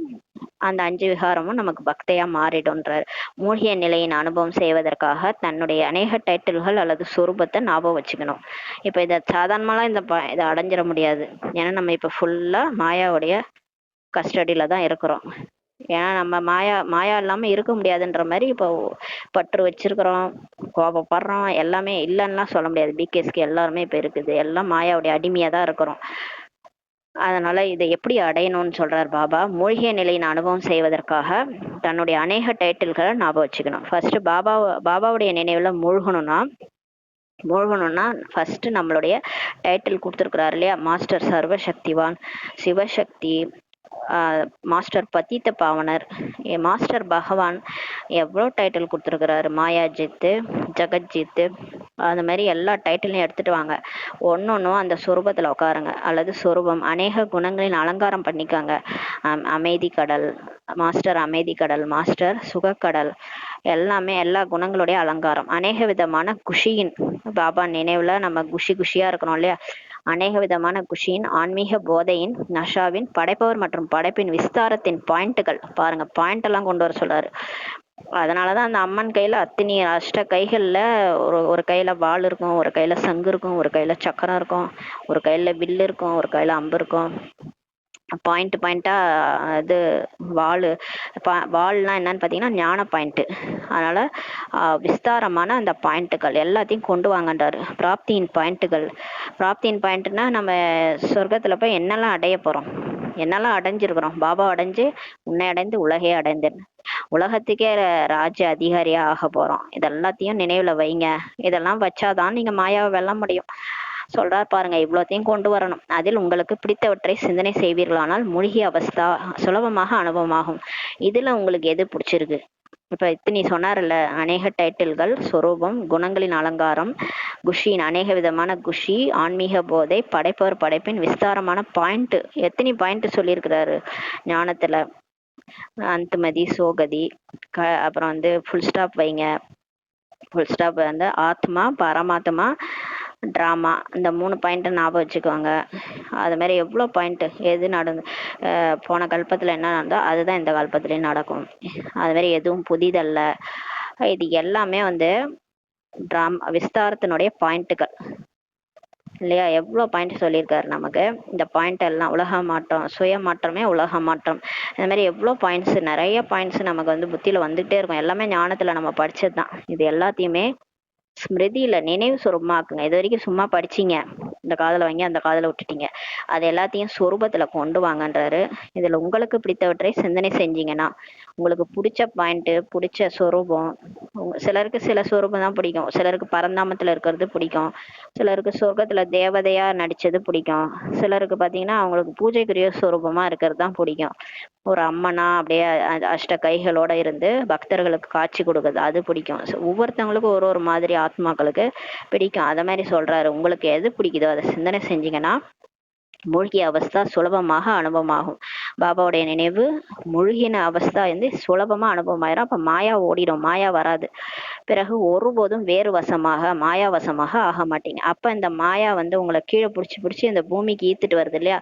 அந்த 5 விகாரமும் நமக்கு பக்தையா மாறிடும்ன்றார். மூழ்கிய நிலையின் அனுபவம் செய்வதற்காக தன்னுடைய அநேக டைட்டில்கள் அல்லது சொரூபத்தை ஞாபகம் வச்சுக்கணும். இப்ப இதை சாதாரணமாலாம் இதை அடைஞ்சிட முடியாது. ஏன்னா நம்ம இப்ப ஃபுல்லா மாயாவுடைய கஸ்டடியில தான் இருக்கிறோம். ஏன்னா நம்ம மாயா மாயா இல்லாம இருக்க முடியாதுன்ற மாதிரி இப்போ பற்று வச்சிருக்கிறோம், கோபப்படுறோம், எல்லாமே இல்லைன்னுலாம் சொல்ல முடியாது. பிகேஸ்க்கு எல்லாருமே இப்ப இருக்குது, எல்லாம் மாயாவுடைய அடிமையா தான் இருக்கிறோம். அதனால இதை எப்படி அடையணும்னு சொல்றார் பாபா. மூழ்கிய நிலையின் அனுபவம் செய்வதற்காக தன்னுடைய அநேக டைட்டில்களை ஞாபகம் வச்சுக்கணும். ஃபர்ஸ்ட் பாபாவுடைய நினைவுல மூழ்கணும்னா ஃபர்ஸ்ட் நம்மளுடைய டைட்டில் கொடுத்துருக்கிறாரு இல்லையா, மாஸ்டர் சர்வ சக்திவான், சிவசக்தி, மாஸ்டர் பத்தித்த பாவனர், மாஸ்டர் பகவான், எவ்வளோ டைட்டில் கொடுத்துருக்கிறாரு. மாயாஜித்து, ஜெகஜித்து, அந்த மாதிரி எல்லா டைட்டிலையும் எடுத்துட்டு வாங்க. ஒன்னொன்னும் அந்த சொரூபத்தில் உட்காருங்க, அல்லது சொரூபம் அநேக குணங்களின் அலங்காரம் பண்ணிக்காங்க. அமைதி கடல் மாஸ்டர், அமைதி கடல் மாஸ்டர், சுகக்கடல், எல்லாமே எல்லா குணங்களுடைய அலங்காரம். அநேக விதமான குஷியின் பாபா நினைவுல நம்ம குஷியா இருக்கணும் இல்லையா. அநேக விதமான குஷியின், ஆன்மீக போதையின், நஷாவின், படைப்பவர் மற்றும் படைப்பின் விஸ்தாரத்தின் பாயிண்ட்டுகள் பாருங்க. பாயிண்ட் எல்லாம் கொண்டு வர சொல்றாரு. அதனாலதான் அந்த அம்மன் கையில அத்தனை அஷ்ட கைகள்ல ஒரு கையில வாள் இருக்கும், ஒரு கையில சங்கு இருக்கும், ஒரு கையில சக்கரம் இருக்கும், ஒரு கையில வில்லு இருக்கும், ஒரு கையில அம்பு இருக்கும். பாயிண்டா இது வாள்னா என்னன்னு பார்த்தீங்கன்னா ஞான பாயிண்ட். அதனால விஸ்தாரமான அந்த பாயிண்ட்டுகள் எல்லாத்தையும் கொண்டு வாங்கன்றாரு. பிராப்தியின் பாயிண்ட்னா நம்ம சொர்க்கத்துல போய் என்னெல்லாம் அடைய போறோம், என்னெல்லாம் அடைஞ்சிருக்கிறோம். பாபா அடைஞ்சு உன்னை அடைந்து உலகே அடைந்தேன், உலகத்துக்கே ராஜ்ய அதிகாரியா ஆக போறோம். இதெல்லாத்தையும் நினைவுல வைங்க. இதெல்லாம் வச்சாதான் நீங்க மாயாவை வெல்ல முடியும் சொல்றார் பாருங்க. இவ்வளோத்தையும் கொண்டு வரணும். அதில் உங்களுக்கு பிடித்தவற்றை சிந்தனை செய்வீர்களானால் மூழ்கிய அவஸ்தா சுலபமாக அனுபவமாகும். இதுல உங்களுக்கு எது பிடிச்சிருக்கு? இப்ப இத்தனி சொன்னார்ல, அநேக டைட்டில்கள், சொரூபம், குணங்களின் அலங்காரம், குஷியின் அநேக விதமான குஷி, ஆன்மீக போதை, படைப்பவர் படைப்பின் விஸ்தாரமான பாயிண்ட். எத்தனை பாயிண்ட் சொல்லியிருக்கிறாரு ஞானத்துல. அந்தமதி, சோகதி, அப்புறம் ஃபுல் ஸ்டாப் வைங்க. ஃபுல் ஸ்டாப் ஆத்மா, பரமாத்மா, ட்ராமா, இந்த 3 பாயிண்ட்டை ஞாபகம் வச்சுக்கோங்க. அது மாதிரி எவ்வளோ பாயிண்ட், எது போன கல்பத்தில் என்ன நடந்தோ அதுதான் இந்த கல்பத்துலேயும் நடக்கும். அது மாதிரி எதுவும் புதிதல்ல. இது எல்லாமே ட்ராமா விஸ்தாரத்தினுடைய பாயிண்ட்டுகள் இல்லையா. எவ்வளோ பாயிண்ட் சொல்லியிருக்காரு நமக்கு. இந்த பாயிண்ட் எல்லாம் உலக மாற்றம், சுய மாற்றமே உலக மாற்றம், இந்த மாதிரி எவ்வளோ பாயிண்ட்ஸ், நிறைய பாயிண்ட்ஸ் நமக்கு புத்தியில் வந்துகிட்டே இருக்கும். எல்லாமே ஞானத்தில் நம்ம படிச்சது தான். இது எல்லாத்தையுமே ஸ்மிருதியில நினைவு சொரூபமாக்குங்க. இது வரைக்கும் சும்மா படிச்சீங்க, இந்த காதல வாங்கி அந்த காதல விட்டுட்டீங்க. அது எல்லாத்தையும் சொரூபத்துல கொண்டு வாங்கன்றாரு. இதுல உங்களுக்கு பிடித்தவற்றை சிந்தனை செஞ்சீங்கன்னா உங்களுக்கு பிடிச்ச பாயிண்ட், பிடிச்ச சொரூபம். சிலருக்கு சில சொரூபம் தான் பிடிக்கும், சிலருக்கு பரந்தாமத்துல இருக்கிறது பிடிக்கும், சிலருக்கு சொர்க்கத்துல தேவதையா நடிச்சது பிடிக்கும், சிலருக்கு பாத்தீங்கன்னா அவங்களுக்கு பூஜைக்குரிய சொரூபமா இருக்கிறது தான் பிடிக்கும். ஒரு அம்மனா அப்படியே அஷ்ட கைகளோட இருந்து பக்தர்களுக்கு காட்சி கொடுக்குறது அது பிடிக்கும். ஒவ்வொருத்தவங்களுக்கும் ஒரு மாதிரி ஆத்மாக்களுக்கு பிடிக்கும். அத மாதிரி சொல்றாரு. உங்களுக்கு எது பிடிக்குதோ அதை சிந்தனை செஞ்சீங்கன்னா மூழ்கிய அவஸ்தா சுலபமாக அனுபவமாகும். பாபாவுடைய நினைவு மூழ்கின அவஸ்தா சுலபமா அனுபவமாயிரும். அப்ப மாயா ஓடிடும், மாயா வராது. பிறகு ஒருபோதும் வேறு வசமாக, மாயா வசமாக ஆக மாட்டீங்க. அப்ப இந்த மாயா உங்களை கீழே பிடிச்சி இந்த பூமிக்கு ஈத்துட்டு வருது இல்லையா,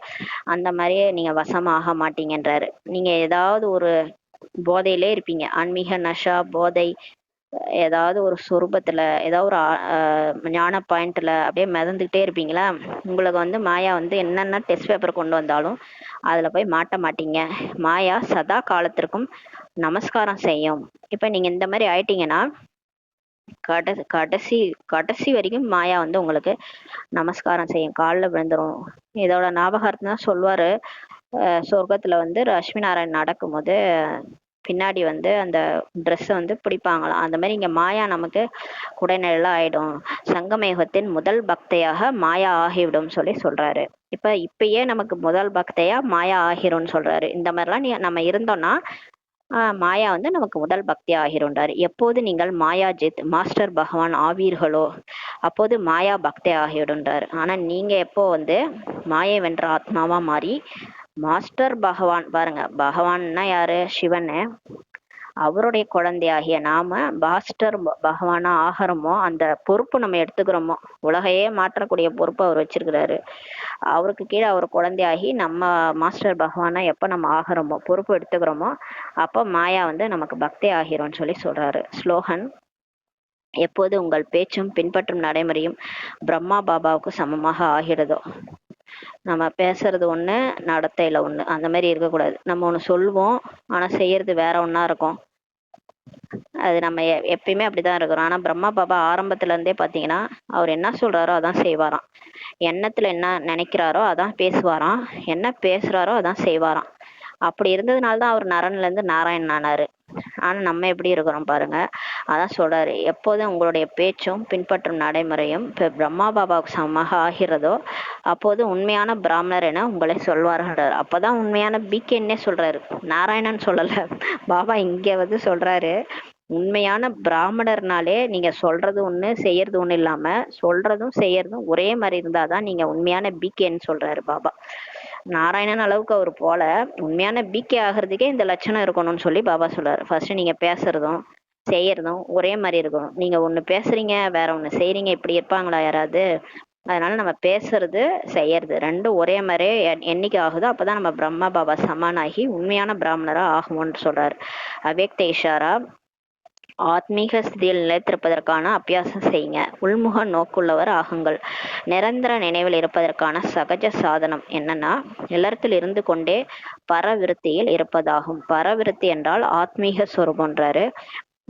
அந்த மாதிரியே நீங்க வசமா ஆக மாட்டீங்கன்றாரு. நீங்க ஏதாவது ஒரு போதையிலே இருப்பீங்க, ஆன்மீக நஷா போதை, ஏதாவது ஒரு சொரூபத்துல, ஏதாவது ஒரு ஞான பாயிண்ட்ல அப்படியே மிதந்துகிட்டே இருப்பீங்களா. உங்களுக்கு மாயா என்னென்ன டெஸ்ட் பேப்பர் கொண்டு வந்தாலும் அதுல போய் மாட்ட மாட்டீங்க. மாயா சதா காலத்திற்கும் நமஸ்காரம் செய்யும். இப்ப நீங்க இந்த மாதிரி ஆயிட்டீங்கன்னா கடைசி கடைசி வரைக்கும் மாயா உங்களுக்கு நமஸ்காரம் செய்யும், காலில் விழுந்துரும். இதோட ஞாபகார்த்தம் தான் சொல்லுவாரு. சொர்க்கத்துல லட்சுமி நாராயண் நடக்கும்போது பின்னாடி அந்த ட்ரெஸ்ஸை பிடிப்பாங்களாம். அந்த மாதிரி இங்க மாயா நமக்கு குடைநிழலா ஆயிடும். சங்கமயுகத்தின் முதல் பக்தையாக மாயா ஆகிவிடும் சொல்றாரு. இப்பயே நமக்கு முதல் பக்தையா மாயா ஆகிரும்னு சொல்றாரு. இந்த மாதிரிலாம் நம்ம இருந்தோம்னா மாயா வந்து நமக்கு முதல் பக்தி ஆகிருண்டார். எப்போது நீங்கள் மாயாஜித் மாஸ்டர் பகவான் ஆவீர்களோ அப்போது மாயா பக்தி ஆகிடுன்றார். ஆனா நீங்க எப்போ வந்து மாயை வென்ற ஆத்மாவா மாறி மாஸ்டர் பகவான் பாருங்க, பகவான்னா யாரு? சிவனு. அவருடைய குழந்தையாகிய நாம பாஸ்டர் பகவானா ஆகிறோமோ, அந்த பொறுப்பு நம்ம எடுத்துக்கிறோமோ, உலகையே மாற்றக்கூடிய பொறுப்பு அவர் வச்சிருக்கிறாரு. அவருக்கு கீழே அவர் குழந்தையாகி நம்ம மாஸ்டர் பகவானா எப்ப நம்ம ஆகிறோமோ, பொறுப்பு எடுத்துக்கிறோமோ, அப்போ மாயா வந்து நமக்கு பக்தி ஆகிறோம்னு சொல்லி சொல்றாரு. ஸ்லோகன்: எப்போது உங்கள் பேச்சும் பின்பற்றும் நடைமுறையும் பிரம்மா பாபாவுக்கு சமமாக ஆகிறதோ, நம்ம பேசுறது ஒண்ணு, நடத்தையில ஒண்ணு, அந்த மாதிரி இருக்கக்கூடாது. நம்ம ஒண்ணு சொல்லுவோம், ஆனா செய்யறது வேற ஒண்ணா இருக்கும். அது நம்ம எப்பயுமே அப்படிதான் இருக்கிறோம். ஆனா பிரம்மா பாபா ஆரம்பத்துல இருந்தே பாத்தீங்கன்னா அவர் என்ன சொல்றாரோ அதான் செய்வாராம். எண்ணத்துல என்ன நினைக்கிறாரோ அதான் பேசுவாராம், என்ன பேசுறாரோ அதான் செய்வாராம். அப்படி இருந்ததுனால தான் அவர் நரன்ல இருந்து நாராயணன் ஆனாரு. ஆனா நம்ம எப்படி இருக்கிறோம் பாருங்க. அதான் சொல்றாரு, எப்போதும் உங்களுடைய பேச்சும் பின்பற்றும் நடைமுறையும் இப்ப பிரம்மா பாபாவுக்கு சமமாக ஆகிறதோ அப்போது உண்மையான பிராமணர் என உங்களை சொல்வார்கள். அப்பதான் உண்மையான பிகேன்னே சொல்றாரு, நாராயணன் சொல்லல. பாபா இங்க வந்து சொல்றாரு, உண்மையான பிராமணர்னாலே நீங்க சொல்றது ஒண்ணு செய்யறது ஒண்ணு இல்லாம சொல்றதும் செய்யறதும் ஒரே மாதிரி இருந்தாதான் நீங்க உண்மையான பிகேன்னு சொல்றாரு பாபா. நாராயணன் அளவுக்கு அவர் போல உண்மையான பிகே ஆகிறதுக்கே இந்த லட்சணம் இருக்கணும்னு சொல்லி பாபா சொல்றாரு. ஃபர்ஸ்ட் நீங்க பேசுறதும் செய்யறதும் ஒரே மாதிரி இருக்கணும். நீங்க ஒண்ணு பேசுறீங்க வேற ஒண்ணு செய்றீங்க, இப்படி இருப்பாங்களா யாராவது? அதனால நம்ம பேசுறது செய்யறது ரெண்டும் ஒரே மாதிரி என்னைக்கு ஆகுதோ அப்பதான் நம்ம பிரம்மா பாபா சமானாகி உண்மையான பிராமணரா ஆகுவோம்னு சொல்றாரு. அவ்யக்த இஷாரா: ஆத்மீக ஸ்திதியில் நிலைத்திருப்பதற்கான அபியாசம் செய்யுங்க. உள்முக நோக்குள்ளவர் ஆகுங்கள். நிரந்தர நினைவில் இருப்பதற்கான சகஜ சாதனம் என்னன்னா, இல்லறத்தில் இருந்து கொண்டே பரவிருத்தியில் இருப்பதாகும். பரவிருத்தி என்றால் ஆத்மீக சொரூபன்றாரு.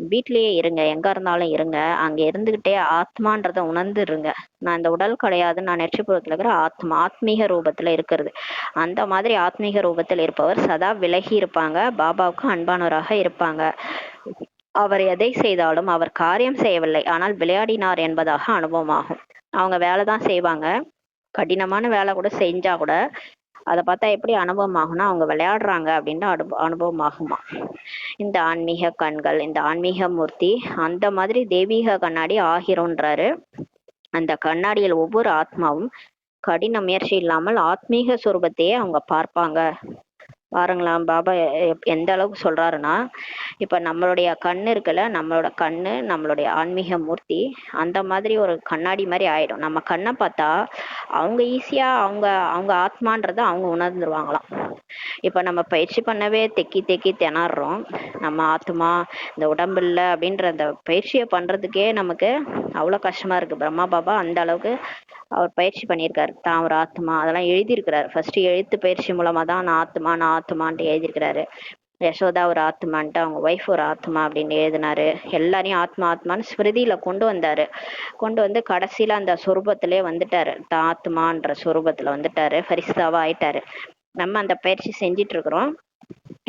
வீட்லயே இருங்க, எங்க இருந்தாலும் இருங்க, அங்க இருந்துகிட்டே ஆத்மான்றத உணர்ந்து இருங்க. நான் இந்த உடல் கிடையாது, நான் நெற்றிப்புறத்துல இருக்கிற ஆத்மா, ஆத்மீக ரூபத்துல இருக்கிறது. அந்த மாதிரி ஆத்மீக ரூபத்தில் இருப்பவர் சதா விலகி இருப்பாங்க, பாபாவுக்கு அன்பானவராக இருப்பாங்க. அவர் எதை செய்தாலும் அவர் காரியம் செய்யவில்லை, ஆனால் விளையாடினார் என்பதாக அனுபவமாகும். அவங்க வேலைதான் செய்வாங்க, கடினமான வேலை கூட செஞ்சா கூட அதை பார்த்தா எப்படி அனுபவம் ஆகும்னா அவங்க விளையாடுறாங்க அப்படின்னு அனுபவம் ஆகுமா. இந்த ஆன்மீக கண்கள், இந்த ஆன்மீக மூர்த்தி அந்த மாதிரி தெய்வீக கண்ணாடி ஆகிறோன்றாரு. அந்த கண்ணாடியில் ஒவ்வொரு ஆத்மாவும் கடின முயற்சி இல்லாமல் ஆத்மீக சொரூபத்தையே அவங்க பார்ப்பாங்க. பாருங்களாம் பாபா எந்த அளவுக்கு சொல்றாருன்னா, இப்ப நம்மளுடைய கண்ணு இருக்குல்ல, நம்மளோட கண்ணு நம்மளுடைய ஆன்மீக மூர்த்தி அந்த மாதிரி ஒரு கண்ணாடி மாதிரி ஆயிடும். நம்ம கண்ணை பார்த்தா அவங்க ஈஸியா அவங்க அவங்க ஆத்மான்றத அவங்க உணர்ந்துருவாங்களாம். இப்ப நம்ம பயிற்சி பண்ணவே தெக்கி தெக்கி திணறோம். நம்ம ஆத்மா இந்த உடம்பு இல்லை அப்படின்ற அந்த பயிற்சியை பண்றதுக்கே நமக்கு அவ்வளவு கஷ்டமா இருக்கு. பிரம்மா பாபா அந்த அளவுக்கு அவர் பயிற்சி பண்ணியிருக்காரு. தான் ஒரு ஆத்மா அதெல்லாம் எழுதியிருக்கிறாரு. ஃபர்ஸ்ட் எழுத்து பயிற்சி மூலமா தான் நான் ஆத்மா நான் ஆத்மான்ட்டு எழுதியிருக்கிறாரு. யசோதா ஒரு ஆத்மான்ட்டு அவங்க ஒய்ஃப் ஒரு ஆத்மா அப்படின்னு எழுதினாரு. எல்லாரையும் ஆத்மா ஆத்மான்னு ஸ்மிருதியில கொண்டு வந்தாரு. கொண்டு வந்து கடைசியில அந்த சொரூபத்திலே வந்துட்டாரு, தான் ஆத்மான்ற சொரூபத்துல வந்துட்டாரு, ஃபரிஸ்தாவா ஆயிட்டாரு. நம்ம அந்த பயிற்சி செஞ்சிட்டு இருக்கிறோம்.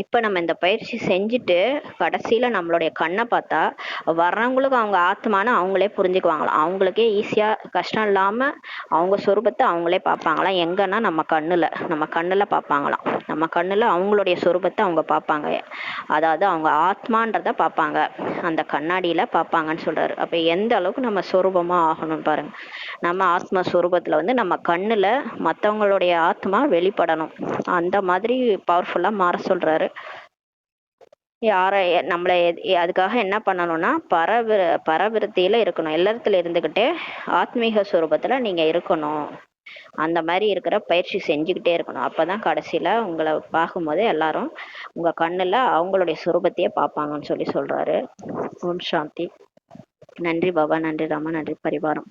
இப்ப நம்ம இந்த பயிற்சி செஞ்சுட்டு கடைசியில நம்மளுடைய கண்ணை பார்த்தா வர்றவங்களுக்கு அவங்க ஆத்மானு அவங்களே புரிஞ்சுக்குவாங்களாம். அவங்களுக்கே ஈஸியா கஷ்டம் இல்லாம அவங்க சொரூபத்தை அவங்களே பார்ப்பாங்களாம். எங்கன்னா நம்ம கண்ணுல பார்ப்பாங்களாம். நம்ம கண்ணுல அவங்களுடைய சொரூபத்தை அவங்க பார்ப்பாங்க. அதாவது அவங்க ஆத்மான்றத பார்ப்பாங்க, அந்த கண்ணாடியில பார்ப்பாங்கன்னு சொல்றாரு. அப்ப எந்த அளவுக்கு நம்ம சொரூபமா ஆகணும்னு பாருங்க. நம்ம ஆத்ம சொரூபத்துல வந்து நம்ம கண்ணுல மத்தவங்களுடைய ஆத்மா வெளிப்படணும். அந்த மாதிரி பவர்ஃபுல்லா மாற சொல்றாரு. நம்மளை அதுக்காக என்ன பண்ணணும்னா பரவிருத்தியில இருக்கணும். எல்லாத்துல இருந்துகிட்டே ஆத்மீக சுரூபத்துல நீங்க இருக்கணும். அந்த மாதிரி இருக்கிற பயிற்சி செஞ்சுக்கிட்டே இருக்கணும். அப்பதான் கடைசியில உங்களை பார்க்கும்போது எல்லாரும் உங்க கண்ணுல அவங்களுடைய சுரூபத்தையே பார்ப்பாங்கன்னு சொல்லி சொல்றாரு. ஓம் சாந்தி. நன்றி பாபா, நன்றி ராமா, நன்றி பரிவாரம்.